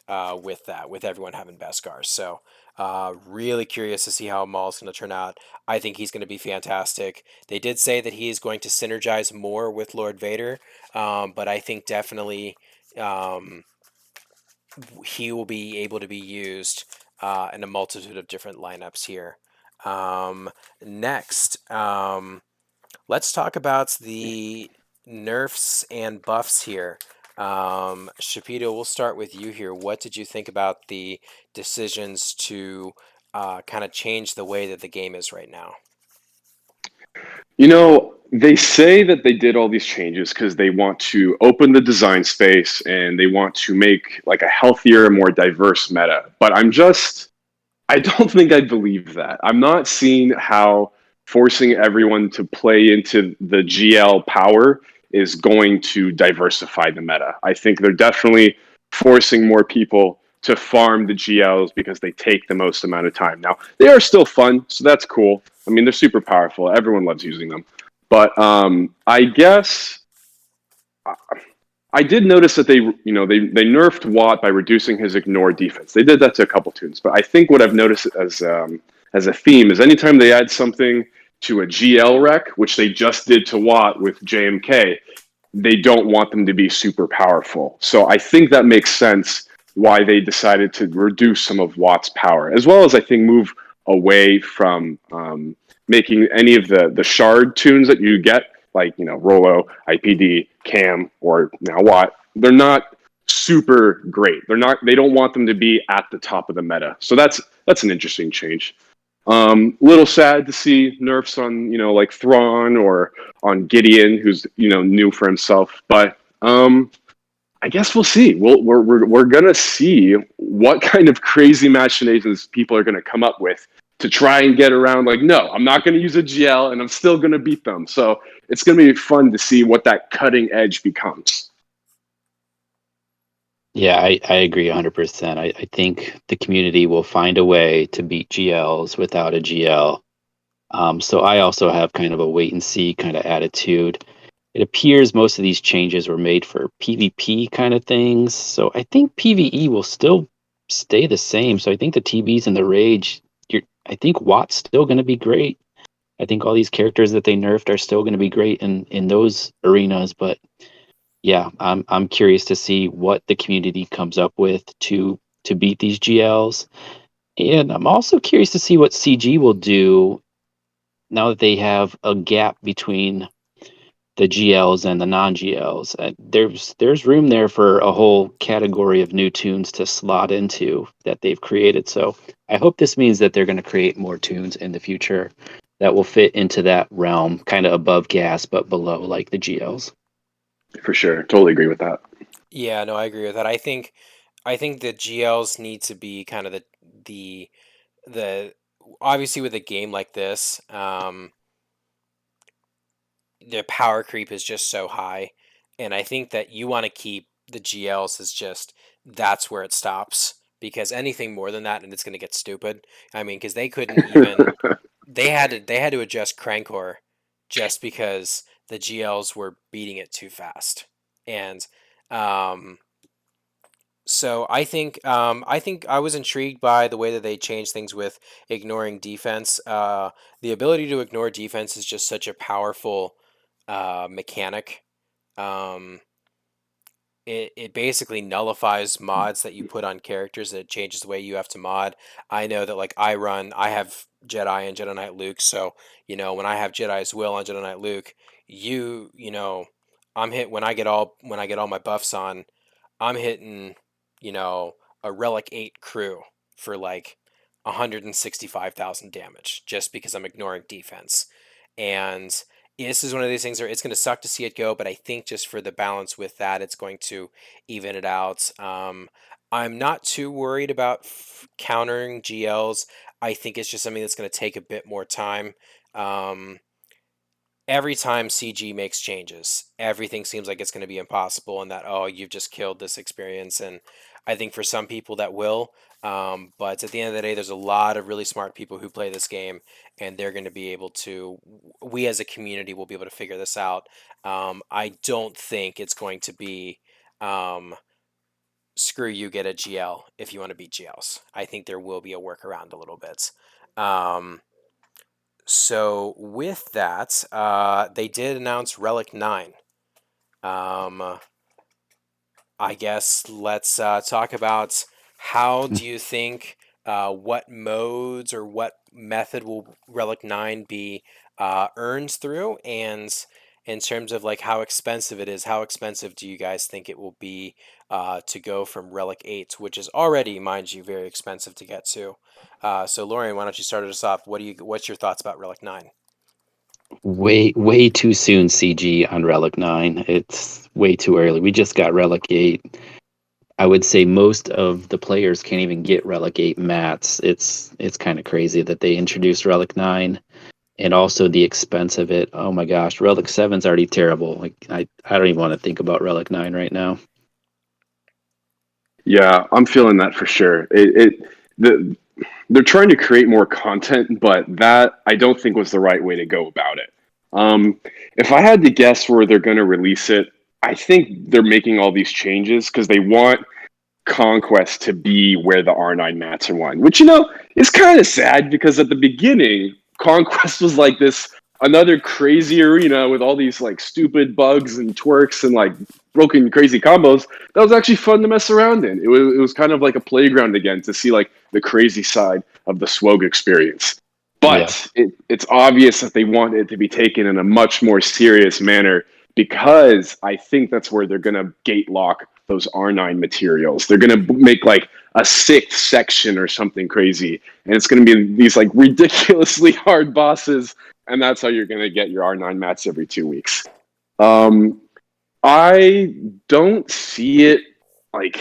Speaker 2: with that, with everyone having Beskar. So, really curious to see how Maul's going to turn out. I think he's going to be fantastic. They did say that he is going to synergize more with Lord Vader, but I think definitely. He will be able to be used in a multitude of different lineups here. Um, Next, let's talk about the nerfs and buffs here. Shapito, we'll start with you here. What did you think about the decisions to kind of change the way that the game is right now?
Speaker 1: They say that they did all these changes because they want to open the design space and they want to make like a healthier, more diverse meta. But I don't think I believe that. I'm not seeing how forcing everyone to play into the GL power is going to diversify the meta. I think they're definitely forcing more people to farm the GLs because they take the most amount of time. Now, they are still fun, so that's cool. I mean, they're super powerful. Everyone loves using them. But I guess I did notice that they nerfed Watt by reducing his ignore defense. They did that to a couple tunes, but I think what I've noticed as a theme is anytime they add something to a GL rec, which they just did to Watt with JMK, they don't want them to be super powerful. So I think that makes sense why they decided to reduce some of Watt's power, as well as I think move away from making any of the shard tunes that you get, like Rolo, IPD, Cam, or now Watt. They're not super great. They don't want them to be at the top of the meta. So that's an interesting change. Little sad to see nerfs on, like Thrawn or on Gideon, who's, new for himself. But I guess we'll see. We're gonna see what kind of crazy machinations people are gonna come up with to try and get around. Like, no, I'm not gonna use a GL, and I'm still gonna beat them. So it's gonna be fun to see what that cutting edge becomes.
Speaker 3: Yeah, I agree 100%. I think the community will find a way to beat GLs without a GL. So I also have kind of a wait and see kind of attitude. It appears most of these changes were made for PvP kind of things. So I think PvE will still stay the same. So I think the TBs and the Rage, I think Watt's still going to be great. I think all these characters that they nerfed are still going to be great in those arenas. But yeah, I'm curious to see what the community comes up with to beat these GLs. And I'm also curious to see what CG will do now that they have a gap between the GLs and the non-GLs. There's room there for a whole category of new tunes to slot into that they've created. So I hope this means that they're going to create more tunes in the future that will fit into that realm, kind of above gas but below like the GLs.
Speaker 1: For sure, totally agree with that.
Speaker 2: Yeah, no, I agree with that. I think the GLs need to be kind of the obviously with a game like this, the power creep is just so high, and I think that you want to keep the GLs as just that's where it stops because anything more than that and it's going to get stupid. I mean, because they couldn't even they had to adjust Crankor just because the GLs were beating it too fast, and um, so I think I was intrigued by the way that they changed things with ignoring defense. The ability to ignore defense is just such a powerful mechanic. Um, it basically nullifies mods that you put on characters. It changes the way you have to mod. I know that like I have Jedi and Jedi Knight Luke, so when I have Jedi's Will on Jedi Knight Luke, you know I'm hit when I get all my buffs on. I'm hitting, you know, a Relic 8 crew for like 165,000 damage just because I'm ignoring defense. And this is one of these things where it's going to suck to see it go, but I think just for the balance with that, it's going to even it out. I'm not too worried about countering GLs. I think it's just something that's going to take a bit more time. Um, every time CG makes changes, everything seems like it's going to be impossible and that, oh, you've just killed this experience. And I think for some people that will. But at the end of the day, there's a lot of really smart people who play this game, and they're going to be able to, we as a community will be able to figure this out. I don't think it's going to be, um, screw you, get a GL if you want to beat GLs. I think there will be a workaround a little bit. Um, so with that, they did announce Relic 9. Um, I guess let's talk about how do you think, what modes or what method will Relic 9 be earned through, and in terms of like how expensive it is, how expensive do you guys think it will be to go from Relic 8, which is already, mind you, very expensive to get to. So Lorian, why don't you start us off? What's your thoughts about Relic 9?
Speaker 3: Way too soon, CG on Relic 9. It's way too early. We just got Relic 8. I would say most of the players can't even get Relic 8 mats. It's kind of crazy that they introduced Relic 9 and also the expense of it. Oh my gosh, Relic 7's already terrible. Like I don't even want to think about Relic 9 right now.
Speaker 1: Yeah, I'm feeling that for sure. They're trying to create more content, but that I don't think was the right way to go about it. If I had to guess where they're going to release it, I think they're making all these changes because they want Conquest to be where the R9 mats are won, which is kind of sad because at the beginning, Conquest was like this another crazy arena with all these like stupid bugs and twerks and like broken crazy combos. That was actually fun to mess around in. It was kind of like a playground again to see like the crazy side of the Swog experience.
Speaker 3: Yeah.
Speaker 1: But it's obvious that they want it to be taken in a much more serious manner because I think that's where they're going to gate lock those R9 materials. They're going to make like a sixth section or something crazy, and it's going to be these like ridiculously hard bosses, and that's how you're going to get your R9 mats every 2 weeks. I don't see it like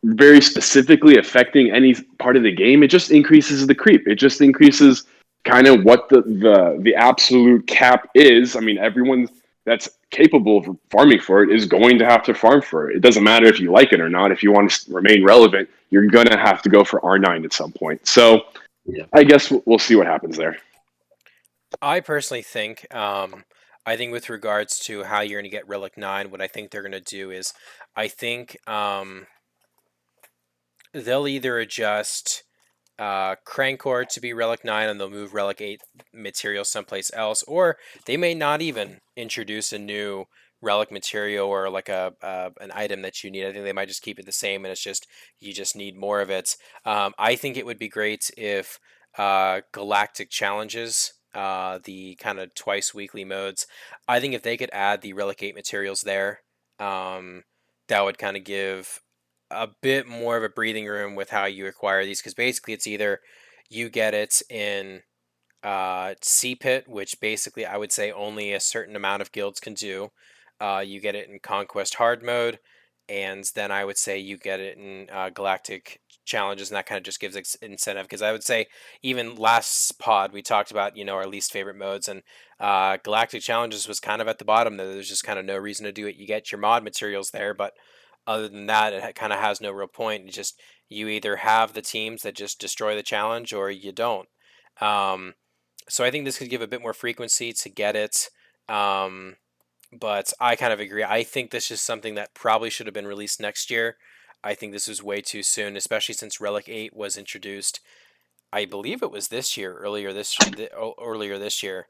Speaker 1: very specifically affecting any part of the game. It just increases the creep. It just increases kind of what the absolute cap is. I mean, everyone that's capable of farming for it is going to have to farm for it. It doesn't matter if you like it or not. If you want to remain relevant, you're going to have to go for R9 at some point. So I guess we'll see what happens there.
Speaker 2: I personally think, I think with regards to how you're going to get Relic 9, what I think they're going to do is, I think they'll either adjust Crankcore to be Relic 9 and they'll move Relic 8 material someplace else, or they may not even introduce a new Relic material or like an item that you need. I think they might just keep it the same and it's just, you just need more of it. I think it would be great if Galactic Challenges, the kind of twice weekly modes, I think if they could add the Relic 8 materials there, that would kind of give a bit more of a breathing room with how you acquire these, because basically it's either you get it in Sea Pit, which basically I would say only a certain amount of guilds can do. You get it in Conquest Hard mode, and then I would say you get it in Galactic Challenges, and that kind of just gives incentive, because I would say even last pod we talked about, our least favorite modes, and Galactic Challenges was kind of at the bottom. There's just kind of no reason to do it. You get your mod materials there, but other than that, it kind of has no real point. You just, you either have the teams that just destroy the challenge or you don't. So I think this could give a bit more frequency to get it. But I kind of agree. I think this is something that probably should have been released next year. I think this was way too soon, especially since Relic 8 was introduced. I believe it was this year, earlier this year.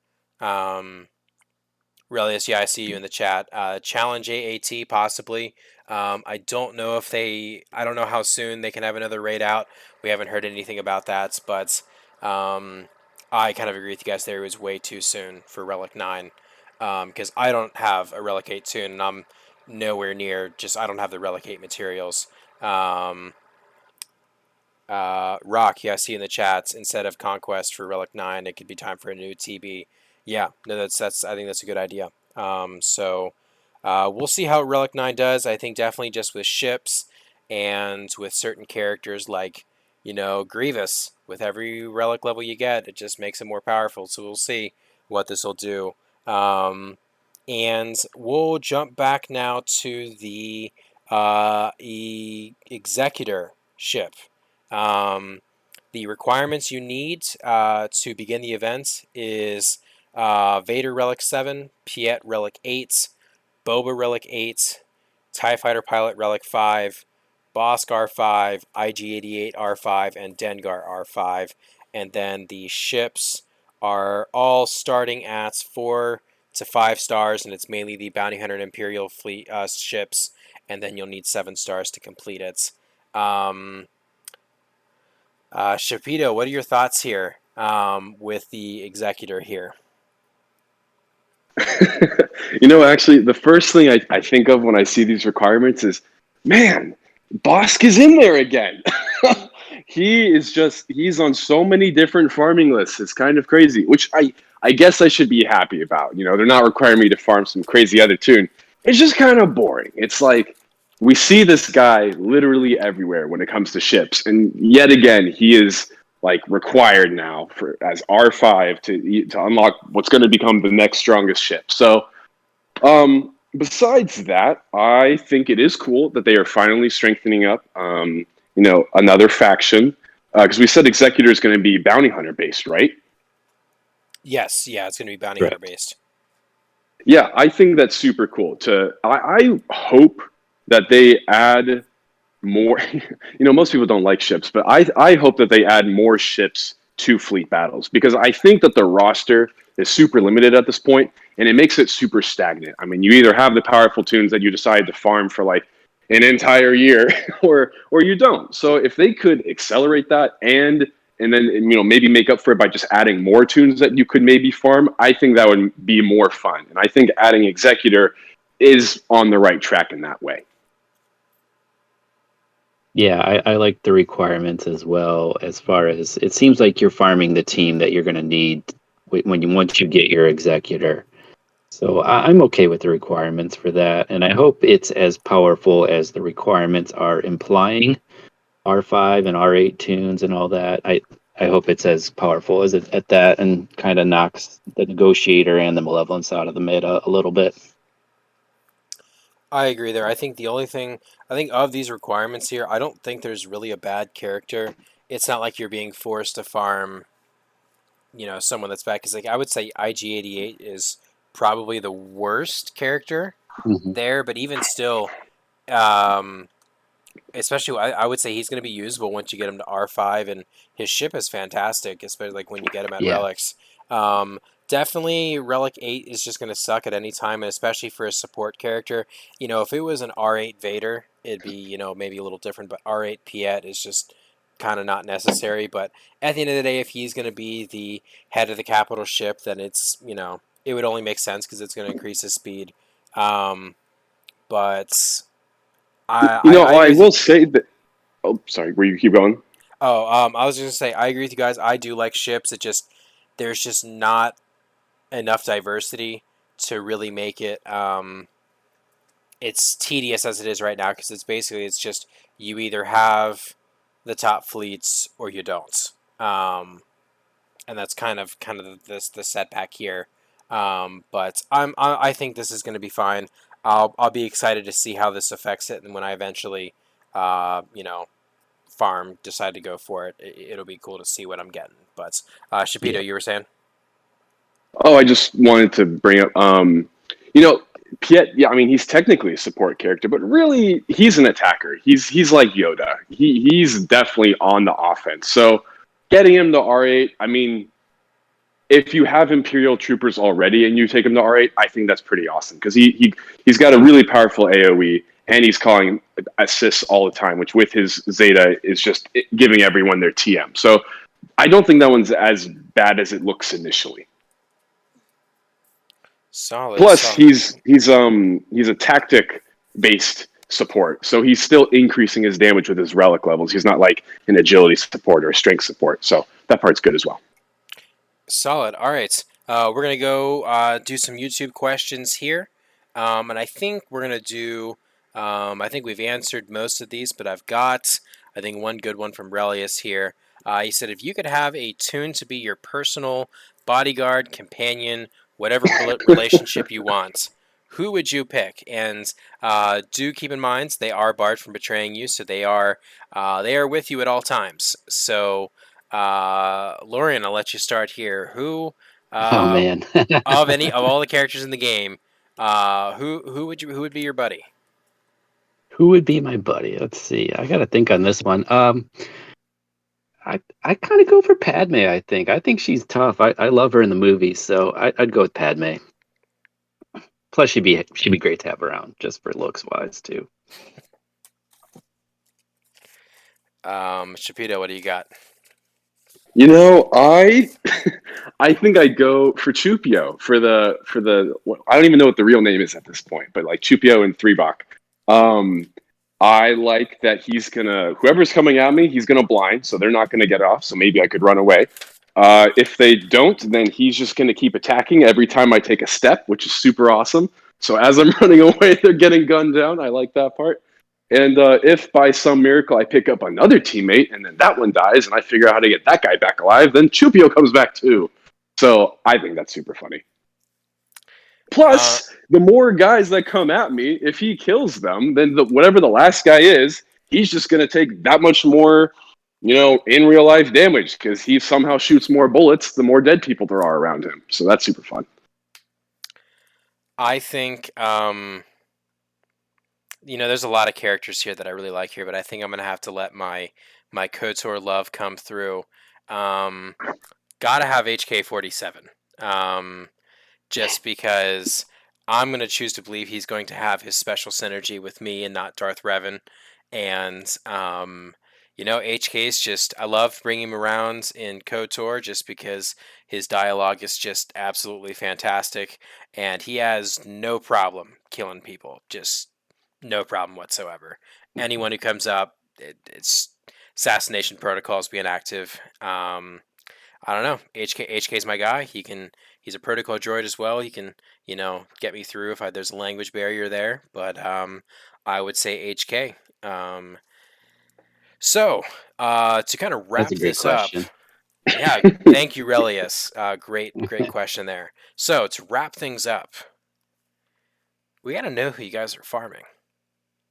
Speaker 2: Relius, yeah, I see you in the chat. Challenge AAT, possibly. I don't know I don't know how soon they can have another raid out. We haven't heard anything about that, but I kind of agree with you guys there. It was way too soon for Relic 9, because I don't have a Relic 8 tune, and I'm nowhere near, I don't have the Relic 8 materials. Rock, yeah, I see in the chats, instead of Conquest for Relic 9, it could be time for a new TB. Yeah, no, that's I think that's a good idea. So we'll see how Relic 9 does. I think definitely just with ships and with certain characters like, Grievous. With every Relic level you get, it just makes it more powerful. So we'll see what this will do. And we'll jump back now to the Executor Ship. The requirements you need to begin the event is Vader Relic 7, Piet Relic 8, Boba Relic 8, TIE Fighter Pilot Relic 5, Bosk R5, IG-88 R5, and Dengar R5. And then the ships are all starting at 4 to 5 stars, and it's mainly the Bounty Hunter and Imperial Fleet ships, and then you'll need 7 stars to complete it. Shapito, what are your thoughts here with the Executor here?
Speaker 1: Actually, the first thing I think of when I see these requirements is, man, Bosk is in there again. He's on so many different farming lists. It's kind of crazy, which I guess I should be happy about. They're not requiring me to farm some crazy other tune. It's just kind of boring. It's like, we see this guy literally everywhere when it comes to ships, and yet again, he is like required now as R5 to unlock what's going to become the next strongest ship. So, besides that, I think it is cool that they are finally strengthening up, another faction, because we said Executor is going to be Bounty Hunter based, right?
Speaker 2: Yes, yeah, it's going to be Bounty Hunter based.
Speaker 1: Yeah, I think that's super cool. I hope that they add more. Most people don't like ships, but I hope that they add more ships to fleet battles, because I think that the roster is super limited at this point, and it makes it super stagnant. I mean, you either have the powerful tunes that you decide to farm for like an entire year, or you don't. So if they could accelerate that and then maybe make up for it by just adding more tunes that you could maybe farm, I think that would be more fun. And I think adding Executor is on the right track in that way.
Speaker 3: Yeah, I like the requirements as well. As far as it seems like you're farming the team that you're going to need once you get your executor. So I'm okay with the requirements for that, and I hope it's as powerful as the requirements are implying. R5 and R8 tunes and all that. I hope it's as powerful as it at that, and kind of knocks the negotiator and the malevolence out of the meta a little bit.
Speaker 2: I agree there. I think the only thing, I think of these requirements here, I don't think there's really a bad character. It's not like you're being forced to farm, someone that's bad. Because, like, I would say IG-88 is probably the worst character
Speaker 3: Hmm.
Speaker 2: there, but even still, um, especially, I would say he's going to be usable once you get him to R5, and his ship is fantastic, especially like when you get him at
Speaker 3: Yeah.
Speaker 2: relics. Um, Definitely, Relic 8 is just going to suck at any time, and especially for a support character. If it was an R8 Vader, it'd be, maybe a little different, but R8 Piet is just kind of not necessary. But at the end of the day, if he's going to be the head of the capital ship, then it would only make sense because it's going to increase his speed. Um, but I agree
Speaker 1: I
Speaker 2: with you.
Speaker 1: will say that. Oh, sorry. Where you keep going?
Speaker 2: Oh, I was just gonna say I agree with you guys. I do like ships. There's just not enough diversity to really make it. It's tedious as it is right now because it's just you either have the top fleets or you don't. And that's kind of the setback here. But I think this is going to be fine. I'll be excited to see how this affects it, and when I eventually, you know, farm decide to go for it, it'll be cool to see what I'm getting. But
Speaker 3: Yeah.
Speaker 2: Shapito, you were saying?
Speaker 1: Oh, I just wanted to bring up, Piet. Yeah, I mean, he's technically a support character, but really, he's an attacker. He's like Yoda. He's definitely on the offense. So, getting him to R8, I mean, if you have Imperial Troopers already and you take him to R8, I think that's pretty awesome because he's got a really powerful AOE and he's calling assists all the time, which with his Zeta is just giving everyone their TM. So, I don't think that one's as bad as it looks initially.
Speaker 2: Solid,
Speaker 1: Plus,
Speaker 2: solid.
Speaker 1: he's a tactic based support, so he's still increasing his damage with his relic levels. He's not like an agility support or a strength support, so that part's good as well.
Speaker 2: Solid. All right. We're going to go do some YouTube questions here. And I think we're going to do, I think we've answered most of these, but I think, one good one from Relius here. He said, if you could have a tune to be your personal bodyguard, companion, whatever relationship you want, who would you pick? And do keep in mind, they are barred from betraying you, so they are with you at all times. So, Lorian, I'll let you start here. Who,
Speaker 3: Oh
Speaker 2: uh,
Speaker 3: man.
Speaker 2: of all the characters in the game, who would be your buddy?
Speaker 3: Who would be my buddy? Let's see. I got to think on this one. I kind of go for Padme. I think she's tough. I love her in the movies, so I'd go with Padme. Plus, she'd be great to have around, just for looks wise too.
Speaker 2: Shapito, what do you got?
Speaker 1: I I think I'd go for Chupio I don't even know what the real name is at this point, but like Chupio and Threebach. Um, I like that whoever's coming at me, he's gonna blind, so they're not gonna get off. So maybe I could run away. If they don't, then he's just gonna keep attacking every time I take a step, which is super awesome. So as I'm running away, they're getting gunned down. I like that part. And if by some miracle I pick up another teammate and then that one dies and I figure out how to get that guy back alive, then Chupio comes back too. So I think that's super funny.
Speaker 2: Uh,
Speaker 1: Plus, the more guys that come at me, if he kills them, then whatever the last guy is, he's just going to take that much more, in real life damage because he somehow shoots more bullets the more dead people there are around him. So that's super fun.
Speaker 2: I think, there's a lot of characters here that I really like here, but I think I'm gonna have to let my KOTOR love come through. Um, Gotta have HK-47. Um, just because I'm going to choose to believe he's going to have his special synergy with me and not Darth Revan. And, HK is just, I love bringing him around in KOTOR just because his dialogue is just absolutely fantastic. And he has no problem killing people, just no problem whatsoever. Anyone who comes up, it's assassination protocols being active. I don't know. HK's my guy. He's a protocol droid as well. He can, get me through if there's a language barrier there. But I would say HK. So to kind of wrap
Speaker 3: That's a great
Speaker 2: this up,
Speaker 3: question.
Speaker 2: yeah, thank you, Relius. Great question there. So to wrap things up, we got to know who you guys are farming.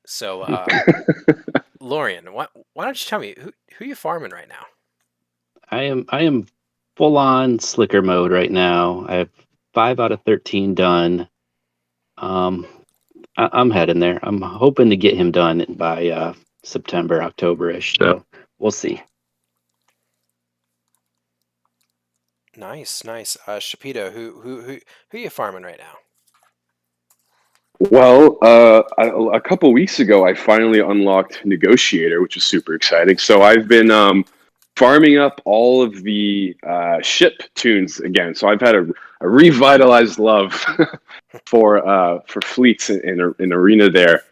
Speaker 2: So, Lorian, why don't you tell me who you farming right now?
Speaker 3: I am full on slicker mode right now. I have 5 out of 13 done. I'm heading there. I'm hoping to get him done by September, October-ish. So we'll see.
Speaker 2: Nice. Shapito, who you farming right now?
Speaker 1: Well, a couple weeks ago, I finally unlocked Negotiator, which is super exciting. So I've been farming up all of the ship tunes again. So I've had a revitalized love for fleets in Arena there.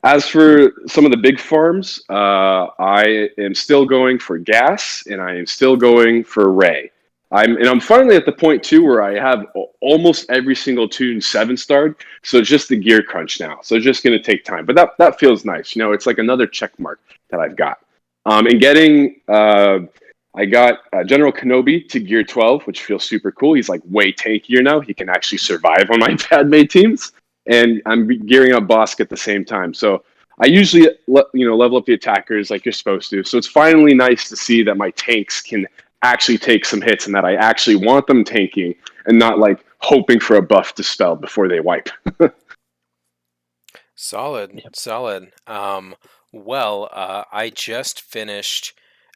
Speaker 1: As for some of the big farms, I am still going for gas, and I am still going for Ray. I'm finally at the point too where I have almost every single tune 7-starred. So it's just the gear crunch now. So it's just going to take time, but that feels nice. It's like another check mark that I've got. And getting I got General Kenobi to gear 12, which feels super cool. He's like way tankier now. He can actually survive on my Padme teams, and I'm gearing up Bosk at the same time. So I usually level up the attackers like you're supposed to. So it's finally nice to see that my tanks can actually take some hits and that I actually want them tanking and not like hoping for a buff to spell before they wipe.
Speaker 2: Solid. Well, I just finished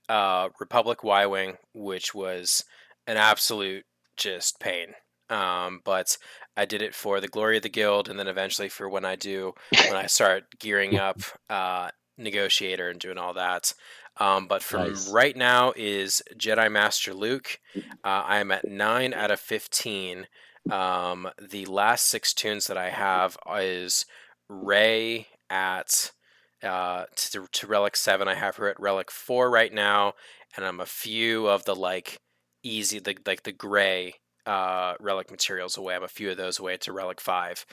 Speaker 2: Republic Y-Wing, which was an absolute just pain. But I did it for the glory of the guild, and then eventually for when I start gearing up Negotiator and doing all that. But from
Speaker 3: Nice.
Speaker 2: right now is Jedi Master Luke. I am at 9 out of 15. The last 6 tunes that I have is Rey at to Relic 7. I have her at Relic 4 right now, and I'm a few of the easy the gray relic materials away. I'm a few of those away to Relic 5.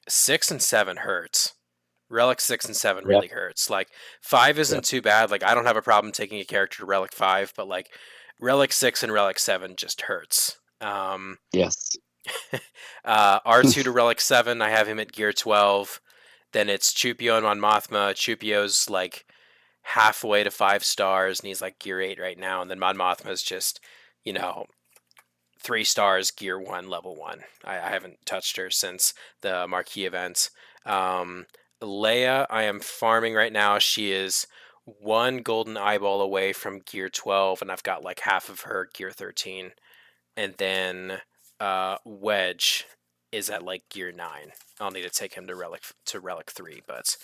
Speaker 2: 6 and 7 hurts. Relic 6 and 7 really hurts. 5 isn't too bad. I don't have a problem taking a character to Relic 5, but Relic 6 and Relic 7 just hurts.
Speaker 3: Yes.
Speaker 2: R2 to Relic 7, I have him at gear 12. Then it's Chupio and Mon Mothma. Chupio's halfway to 5 stars, and he's gear 8 right now. And then Mon Mothma's just, 3 stars, gear 1, level 1. I haven't touched her since the marquee event. Leia, I am farming right now. She is 1 golden eyeball away from gear 12, and I've got half of her gear 13. And then Wedge is at gear 9. I'll need to take him to Relic 3, but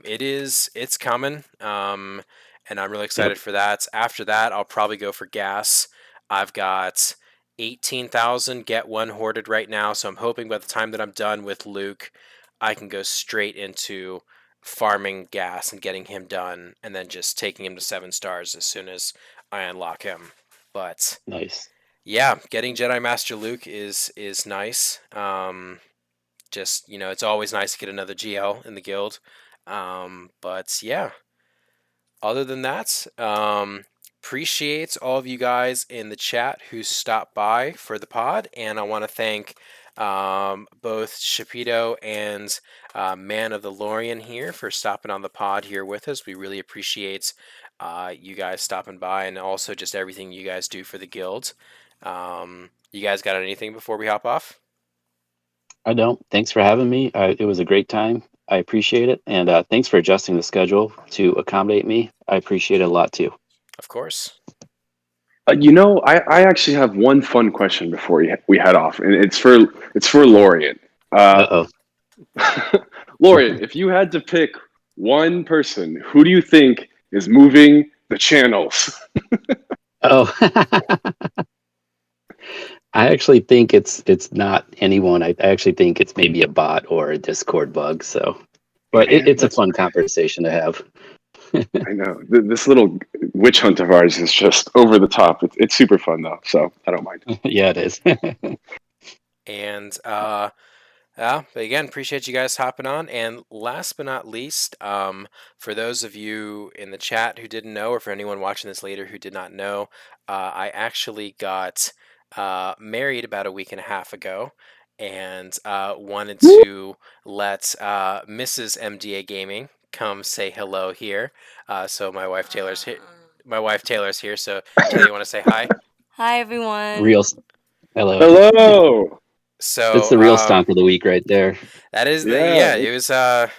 Speaker 2: it's coming. And I'm really excited for that. After that, I'll probably go for gas. I've got 18,000 get 1 hoarded right now, so I'm hoping by the time that I'm done with Luke, I can go straight into farming gas and getting him done, and then just taking him to 7 stars as soon as I unlock him. But
Speaker 3: Nice.
Speaker 2: yeah, getting Jedi Master Luke is nice. Just it's always nice to get another GL in the guild. But yeah, other than that, appreciate all of you guys in the chat who stopped by for the pod, and I want to thank both Shapito and Man of the Lorian here for stopping on the pod here with us. We really appreciate you guys stopping by, and also just everything you guys do for the guild. You guys got anything before we hop off?
Speaker 3: I don't. Thanks for having me. It was a great time. I appreciate it. And thanks for adjusting the schedule to accommodate me. I appreciate it a lot too.
Speaker 2: Of course.
Speaker 1: I actually have one fun question before we head off, and it's for Lorian.
Speaker 3: Uh-oh.
Speaker 1: Lorian, if you had to pick one person, who do you think is moving the channels?
Speaker 3: Oh. I actually think it's not anyone. I actually think it's maybe a bot or a Discord bug. So But
Speaker 1: Man,
Speaker 3: it's a
Speaker 1: that's
Speaker 3: fun conversation to have.
Speaker 1: I know. This little witch hunt of ours is just over the top. It's super fun though, so I don't mind.
Speaker 3: Yeah, it is.
Speaker 2: And but again, appreciate you guys hopping on. And last but not least, for those of you in the chat who didn't know, or for anyone watching this later who did not know, I actually got married about a week and a half ago, and wanted to let Mrs. MDA Gaming come say hello here. So my wife Taylor's here. My wife Taylor's here. So Taylor, you want to say hi?
Speaker 4: Hi, everyone.
Speaker 3: Real. Hello.
Speaker 1: Hello.
Speaker 3: That's
Speaker 2: So
Speaker 3: the real stomp of the week right there.
Speaker 2: that is the
Speaker 1: Yeah.
Speaker 2: It was that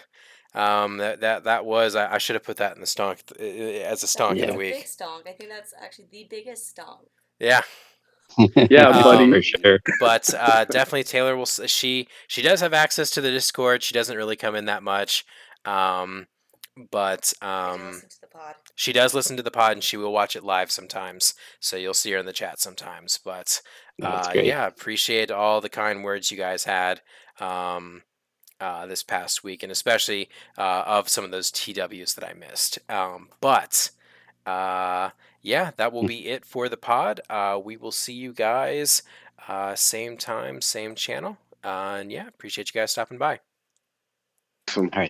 Speaker 2: was I should have put that in the stonk as a stonk of
Speaker 3: Yeah.
Speaker 2: the
Speaker 4: Big
Speaker 2: week.
Speaker 4: stonk. I think that's actually the biggest stonk.
Speaker 2: Yeah.
Speaker 1: Yeah, buddy.
Speaker 3: For sure.
Speaker 2: But definitely Taylor will. She does have access to the Discord. She doesn't really come in that much, but
Speaker 4: I do listen to the pod.
Speaker 2: she does listen to the pod and she will watch it live sometimes. So you'll see her in the chat sometimes. But
Speaker 3: That's great.
Speaker 2: yeah, appreciate all the kind words you guys had this past week, and especially of some of those TWs that I missed. But yeah, that will be it for the pod. We will see you guys same time, same channel. And yeah, appreciate you guys stopping by.
Speaker 1: Awesome.
Speaker 3: All right.